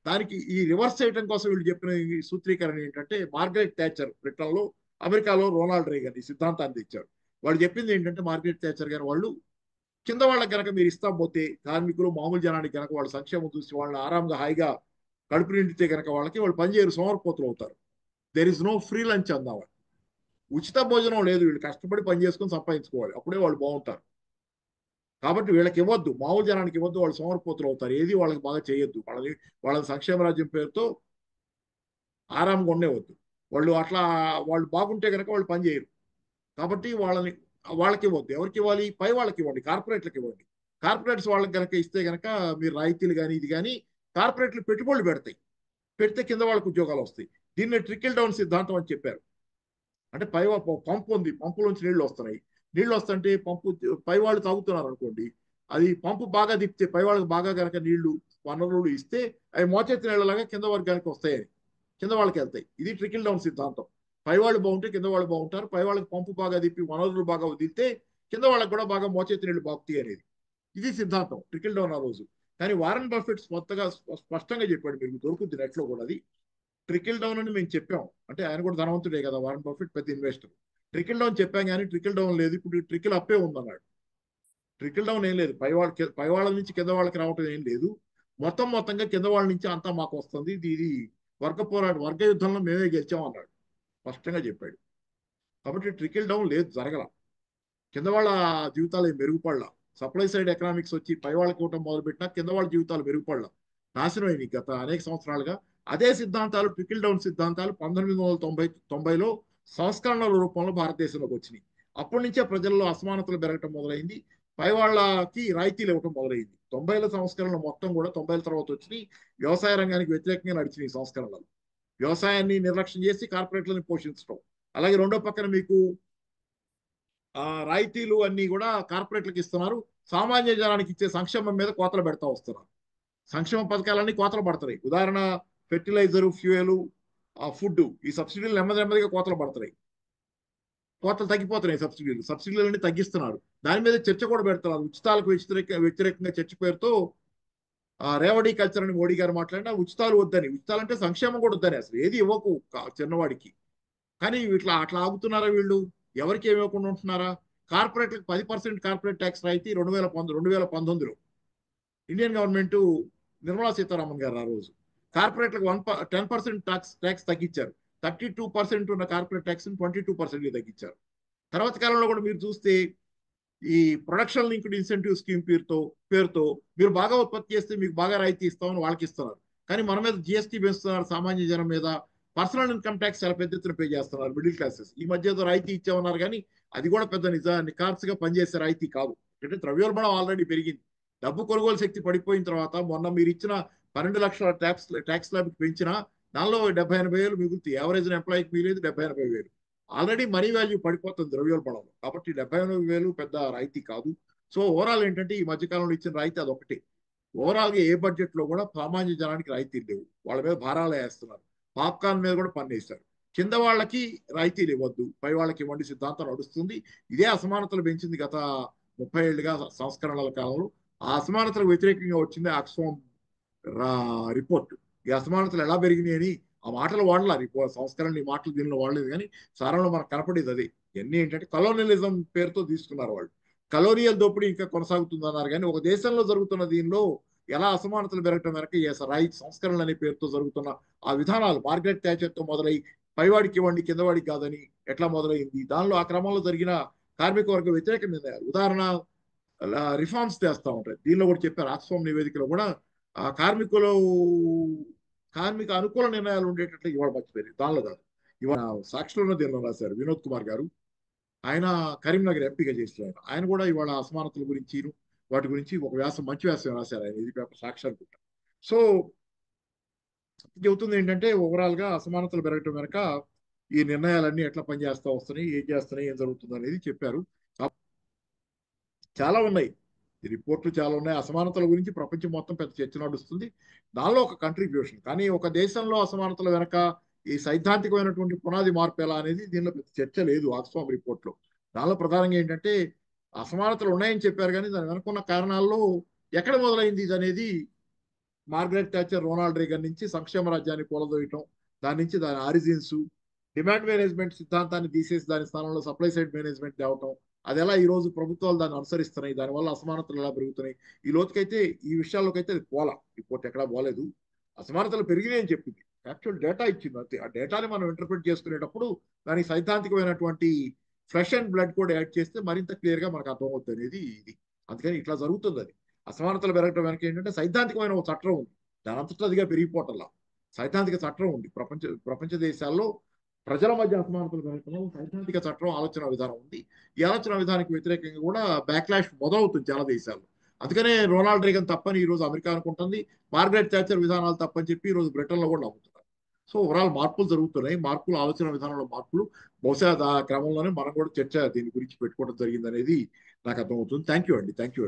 దానికి ఈ రివర్స్ చేయడం కోసం వీళ్ళు చెప్పిన ఈ సూత్రీకరణ ఏంటంటే మార్గరెట్ థ్యాచర్ బ్రిటన్లో, అమెరికాలో రొనాల్డ్ రేగన్ ఈ సిద్ధాంతాన్ని తెచ్చారు. వాళ్ళు చెప్పింది ఏంటంటే మార్గరెట్ థ్యాచర్ గారు వాళ్ళు కింద వాళ్ళకి కనుక మీరు ఇస్తా పోతే, కార్మికులు, మామూలు జనానికి కనుక వాళ్ళ సంక్షేమం చూసి వాళ్ళని ఆరాంగా హాయిగా కడుపు నిండితే కనుక వాళ్ళకి వాళ్ళు పనిచేయరు, సోమరిపోతులు అవుతారు. There is no free lunch అందాం, ఉచిత భోజనం లేదు, వీళ్ళు కష్టపడి పని చేసుకుని సంపాదించుకోవాలి, అప్పుడే వాళ్ళు బాగుంటారు. కాబట్టి వీళ్ళకి ఇవ్వద్దు, మామూలు జనానికి ఇవ్వద్దు, వాళ్ళు సోమరిపోతులు అవుతారు, ఏది వాళ్ళకి బాగా చేయొద్దు, వాళ్ళ సంక్షేమ రాజ్యం పేరుతో ఆరాంగా ఉండేవద్దు వాళ్ళు. అట్లా వాళ్ళు బాగుంటే కనుక వాళ్ళు పని చేయరు. కాబట్టి వాళ్ళకి ఇవ్వద్దు. ఎవరికి ఇవ్వాలి? పై వాళ్ళకి ఇవ్వండి, కార్పొరేట్లకు ఇవ్వండి. కార్పొరేట్స్ వాళ్ళకి కనుక ఇస్తే కనుక మీరు రాయితీలు కానీ ఇది కానీ, కార్పొరేట్లు పెట్టుబడులు పెడతాయి, పెడితే కింద వాళ్ళకి ఉద్యోగాలు వస్తాయి. దీన్ని ట్రికిల్ డౌన్ సిద్ధాంతం అని చెప్పారు. అంటే పంపు ఉంది, పంపులోంచి నీళ్లు వస్తున్నాయి, నీళ్లు వస్తుంటే పంపు పై వాళ్ళు తాగుతున్నారు అనుకోండి, అది పంపు బాగా తిప్పితే పై వాళ్ళకి బాగా కనుక నీళ్లు, వనరులు ఇస్తే అవి మోచేతి నీళ్ళలాగా కింద వర్గానికి వస్తాయని, కింద వాళ్ళకి వెళ్తాయి. ఇది ట్రికిల్ డౌన్ సిద్ధాంతం. పై వాళ్ళు బాగుంటే కింద వాళ్ళు బాగుంటారు, పై వాళ్ళకి పంపు బాగా తిప్పి వనరులు బాగా వదిలితే కింద వాళ్ళకి కూడా బాగా మోచేతి నీళ్లు బాగుతాయి అనేది ఇది సిద్ధాంతం, ట్రికిల్ డౌన్ ఆ రోజు. కానీ వారన్ బఫెట్ కొత్తగా స్పష్టంగా చెప్పాడు, మీకు దొరుకుద్ది నెట్లో కూడా, అది ట్రికిల్ డౌన్ అని మేము చెప్పాం. అంటే ఆయన కూడా ధనవంతుడే కదా, వారన్ బఫెట్ పెద్ద ఇన్వెస్టర్. ట్రికిల్ డౌన్ చెప్పాం కానీ ట్రికిల్ డౌన్ లేదు, ఇప్పుడు ట్రికిల్ అప్పే ఉందన్నాడు. ట్రికిల్ డౌన్ ఏం లేదు, పై వాళ్ళ నుంచి కింద వాళ్ళకి రావటం ఏం లేదు, మొత్తంగా కింద వాళ్ళ నుంచి అంతా మాకు వస్తుంది, ఇది వర్గ యుద్ధంలో మేమే గెలిచాం అన్నాడు, స్పష్టంగా చెప్పాడు. కాబట్టి ట్రికిల్ డౌన్ లేదు, జరగల. కింద వాళ్ళ జీవితాలు ఏం మెరుగుపడలా. సప్లై సైడ్ ఎకనామిక్స్ వచ్చి పై వాళ్ళకి ఇవ్వటం మొదలుపెట్టినా కింద వాళ్ళ జీవితాలు మెరుగుపడలా, నాశనం అయినాయి గత అనేక సంవత్సరాలుగా. అదే సిద్ధాంతాలు, ట్రికిల్ డౌన్ సిద్ధాంతాలు 1990లో సంస్కరణల రూపంలో భారతదేశంలోకి వచ్చినాయి. అప్పటి నుంచే ప్రజల్లో అసమానతలు పెరగటం మొదలైంది, పై వాళ్ళకి రాయితీలు ఇవ్వటం మొదలైంది. 90ల సంస్కరణలు మొత్తం కూడా 90ల తర్వాత వచ్చినాయి. వ్యవసాయ రంగానికి వ్యతిరేకంగా నడిచినాయి సంస్కరణలు. వ్యవసాయాన్ని నిర్లక్ష్యం చేసి కార్పొరేట్లను పోషించడం. అలాగే రెండో పక్కన మీకు రాయితీలు అన్ని కూడా కార్పొరేట్లకు ఇస్తున్నారు. సామాన్య జనానికి ఇచ్చే సంక్షేమం మీద కోతలు పెడతా వస్తున్నారు. సంక్షేమ పథకాలన్నీ కోతలు పడుతున్నాయి. ఉదాహరణ ఫెర్టిలైజర్, ఫ్యూయల్, ఫుడ్, ఈ సబ్సిడీలు నెమ్మది నెమ్మదిగా కోతలు పడుతున్నాయి. కోతలు తగ్గిపోతున్నాయి. సబ్సిడీలన్నీ తగ్గిస్తున్నారు. దాని మీద చర్చ కూడా పెడుతున్నారు. ఉచితాలకు వ్యతిరేకంగా చర్చ పేరుతో రేవడీ కల్చర్ అని మోడీ గారు మాట్లాడినా ఉచితాలు వద్దని, ఉచితాలంటే సంక్షేమం కూడా వద్దని, అసలు ఏది ఇవ్వకు చిన్నవాడికి. కానీ ఇట్లా అట్లా ఆగుతున్నారా వీళ్ళు? ఎవరికి ఏమి ఇవ్వకుండా ఉంటున్నారా? కార్పొరేట్లకు 10% కార్పొరేట్ ట్యాక్స్ రాయితీ 2019లో ఇండియన్ గవర్నమెంట్, నిర్మలా సీతారామన్ గారు ఆ రోజు కార్పొరేట్లకు 10% ట్యాక్స్ తగ్గించారు. 32% ఉన్న కార్పొరేట్ ట్యాక్స్ 22% తగ్గించారు. తర్వాత కాలంలో కూడా మీరు చూస్తే ఈ ప్రొడక్షన్ లింక్డ్ ఇన్సెంటివ్ స్కీమ్ పేరుతో మీరు బాగా ఉత్పత్తి చేస్తే మీకు బాగా రాయితీ ఇస్తామని వాళ్ళకి ఇస్తున్నారు. కానీ మన మీద జిఎస్టీ పెంచుతున్నారు. సామాన్య జనం మీద పర్సనల్ ఇన్కమ్ ట్యాక్స్ చాలా పెద్ద ఎత్తున పే చేస్తున్నారు మిడిల్ క్లాసెస్. ఈ మధ్య ఏదో రాయితీ ఇచ్చామన్నారు, కానీ అది కూడా పెద్ద నిఖార్సుగా పనిచేసే రాయితీ కాదు. అంటే ద్రవ్యోల్బణం ఆల్రెడీ పెరిగింది. డబ్బు కొనుగోలు శక్తి పడిపోయిన తర్వాత మొన్న మీరు ఇచ్చిన 12 లక్షల ట్యాక్స్ స్లాబ్కి పెంచినా దానిలో 70-80 వేలు మిగులుతాయి. యావరేజ్ ఎంప్లాయీకి మిగిలేదు 70-80 వేలు. ఆల్రెడీ మనీ వాల్యూ పడిపోతుంది ద్రవ్యోల్బణంలో. కాబట్టి 70-80 వేలు పెద్ద రాయితీ కాదు. సో ఓవరాల్ ఏంటంటే ఈ మధ్యకాలంలో ఇచ్చిన రాయితీ అదొకటి. ఓవరాల్ గా ఏ బడ్జెట్ లో కూడా సామాన్య జనానికి రాయితీలు లేవు. వాళ్ళ మీద భారాలు వేస్తున్నారు. పాప్కార్న్ మీద కూడా పన్ను వేశారు. కింద వాళ్ళకి రాయితీలు ఇవ్వద్దు, పై వాళ్ళకి ఇవ్వండి సిద్ధాంతం నడుస్తుంది. ఇదే అసమానతలు పెంచింది గత 30 ఏళ్లుగా సంస్కరణల కాలంలో. ఆ అసమానతలకు వ్యతిరేకంగా వచ్చింది ఆక్స్ఫామ్ రిపోర్ట్. ఈ అసమానతలు ఎలా పెరిగినాయి అని ఆ మాటలు వాడలా. రిపోర్ట్ సంస్కరణ ఈ మాటలు దీనిలో వాడలేదు, కానీ సారంలో మనకు కనపడేది అది. ఇవన్నీ ఏంటంటే కలోనియలిజం పేరుతో తీసుకున్నారు వాళ్ళు. కలోనియల్ దోపిడీ ఇంకా కొనసాగుతుంది అన్నారు, కానీ ఒక దేశంలో జరుగుతున్న దీనిలో ఎలా అసమానతలు పెరగటం వెనక సంస్కరణలు అనే పేరుతో జరుగుతున్న ఆ విధానాలు మార్గరెట్ థాచర్తో మొదలై పైవాడికి ఇవ్వండి కిందవాడికి కాదని ఎట్లా మొదలైంది, దానిలో ఆ క్రమంలో జరిగిన కార్మిక వర్గ వ్యతిరేక నిర్ణయాలు, ఉదాహరణ రిఫార్మ్స్ చేస్తూ ఉంటాయి. దీనిలో కూడా చెప్పారు ఆక్స్ఫామ్ నివేదికలో కూడా కార్మిక అనుకూల నిర్ణయాలు ఉండేటట్లు ఇవాళ మర్చిపోయారు. దానిలో కాదు, ఇవాళ సాక్షులు దీనిలో రాశారు వినోద్ కుమార్ గారు. ఆయన కరీంనగర్ ఎంపీగా చేస్తున్నారు. ఆయన కూడా ఇవాళ అసమానతల గురించి వాటి గురించి ఒక మంచి వ్యాసం రాశారు ఆయన. ఇది పేపర్ సాక్షి అనుకుంటా. సో చెబుతుంది ఏంటంటే ఓవరాల్ గా అసమానతలు పెరగటం వెనక ఈ నిర్ణయాలన్నీ ఎట్లా పనిచేస్తా వస్తున్నాయి, ఏం చేస్తున్నాయి, ఏం జరుగుతుంది అనేది చెప్పారు. చాలా ఉన్నాయి, ఈ రిపోర్ట్లు చాలా ఉన్నాయి. అసమానతల గురించి ప్రపంచం మొత్తం పెద్ద చర్చ నడుస్తుంది. దానిలో ఒక కంట్రిబ్యూషన్. కానీ ఒక దేశంలో అసమానతల వెనక ఈ సైద్ధాంతికమైనటువంటి పునాది మార్పు ఎలా అనేది దీనిలో పెద్ద చర్చ లేదు ఆక్స్ఫామ్ రిపోర్ట్లో. దానిలో ప్రధానంగా ఏంటంటే అసమానతలు ఉన్నాయని చెప్పారు, కానీ దాని వెనుకున్న కారణాల్లో ఎక్కడ మొదలైంది ఇది అనేది మార్గరెట్ థాచర్, రొనాల్డ్ రేగన్ నుంచి సంక్షేమ రాజ్యాన్ని కూలదోయటం, దాని నుంచి దాని ఆరిజిన్స్, డిమాండ్ మేనేజ్మెంట్ సిద్ధాంతాన్ని తీసేసి దాని స్థానంలో సప్లై సైడ్ మేనేజ్మెంట్ తేవటం, అది ఎలా ఈ రోజు ప్రభుత్వాలు దాన్ని అనుసరిస్తున్నాయి, దానివల్ల అసమానతలు ఎలా పెరుగుతున్నాయి, ఈ లోతుకైతే ఈ విషయాల్లోకైతే అది పోలా. రిపోర్ట్ ఎక్కడా పోలేదు. అసమానతలు పెరిగినాయి అని చెప్పింది, యాక్చువల్ డేటా ఇచ్చింది అంతే. ఆ డేటాని మనం ఇంటర్ప్రిట్ చేసుకునేటప్పుడు దానికి సైద్ధాంతికమైనటువంటి ఫ్రెష్ అండ్ బ్లడ్ కూడా యాడ్ చేస్తే మరింత క్లియర్ గా మనకు అర్థమవుతుంది అనేది ఇది. అందుకని ఇట్లా జరుగుతుంది. అది అసమానతలు పెరగడం వెనక ఏంటంటే సైద్ధాంతికమైన ఒక చట్టం ఉంది. దాని అంతటా అదిగా పెరిగిపోవటంలా సైద్ధాంతిక చట్టం ఉంది. ప్రపంచ దేశాల్లో ప్రజల మధ్య అసమానతలు పెరగటంలో సైద్ధాంతిక చట్టం ఆలోచన విధానం ఉంది. ఈ ఆలోచన విధానానికి వ్యతిరేకంగా కూడా బ్యాక్లాష్ మొదలవుతుంది చాలా దేశాల్లో. అందుకనే రొనాల్డ్ రేగన్ తప్పని ఈ రోజు అమెరికా అనుకుంటుంది, మార్గరెట్ థాచర్ విధానాలు తప్పని చెప్పి ఈ రోజు బ్రిటన్ లో కూడా నమ్ముతున్నారు. సో ఓవరాల్ మార్పులు జరుగుతున్నాయి. మార్పులు, ఆలోచన విధానంలో మార్పులు. బహుశా ఆ క్రమంలోనే మనం కూడా చర్చ దీని గురించి పెట్టుకోవడం జరిగింది అనేది నాకు అర్థమవుతుంది. థ్యాంక్ యూ అండి. Thank you.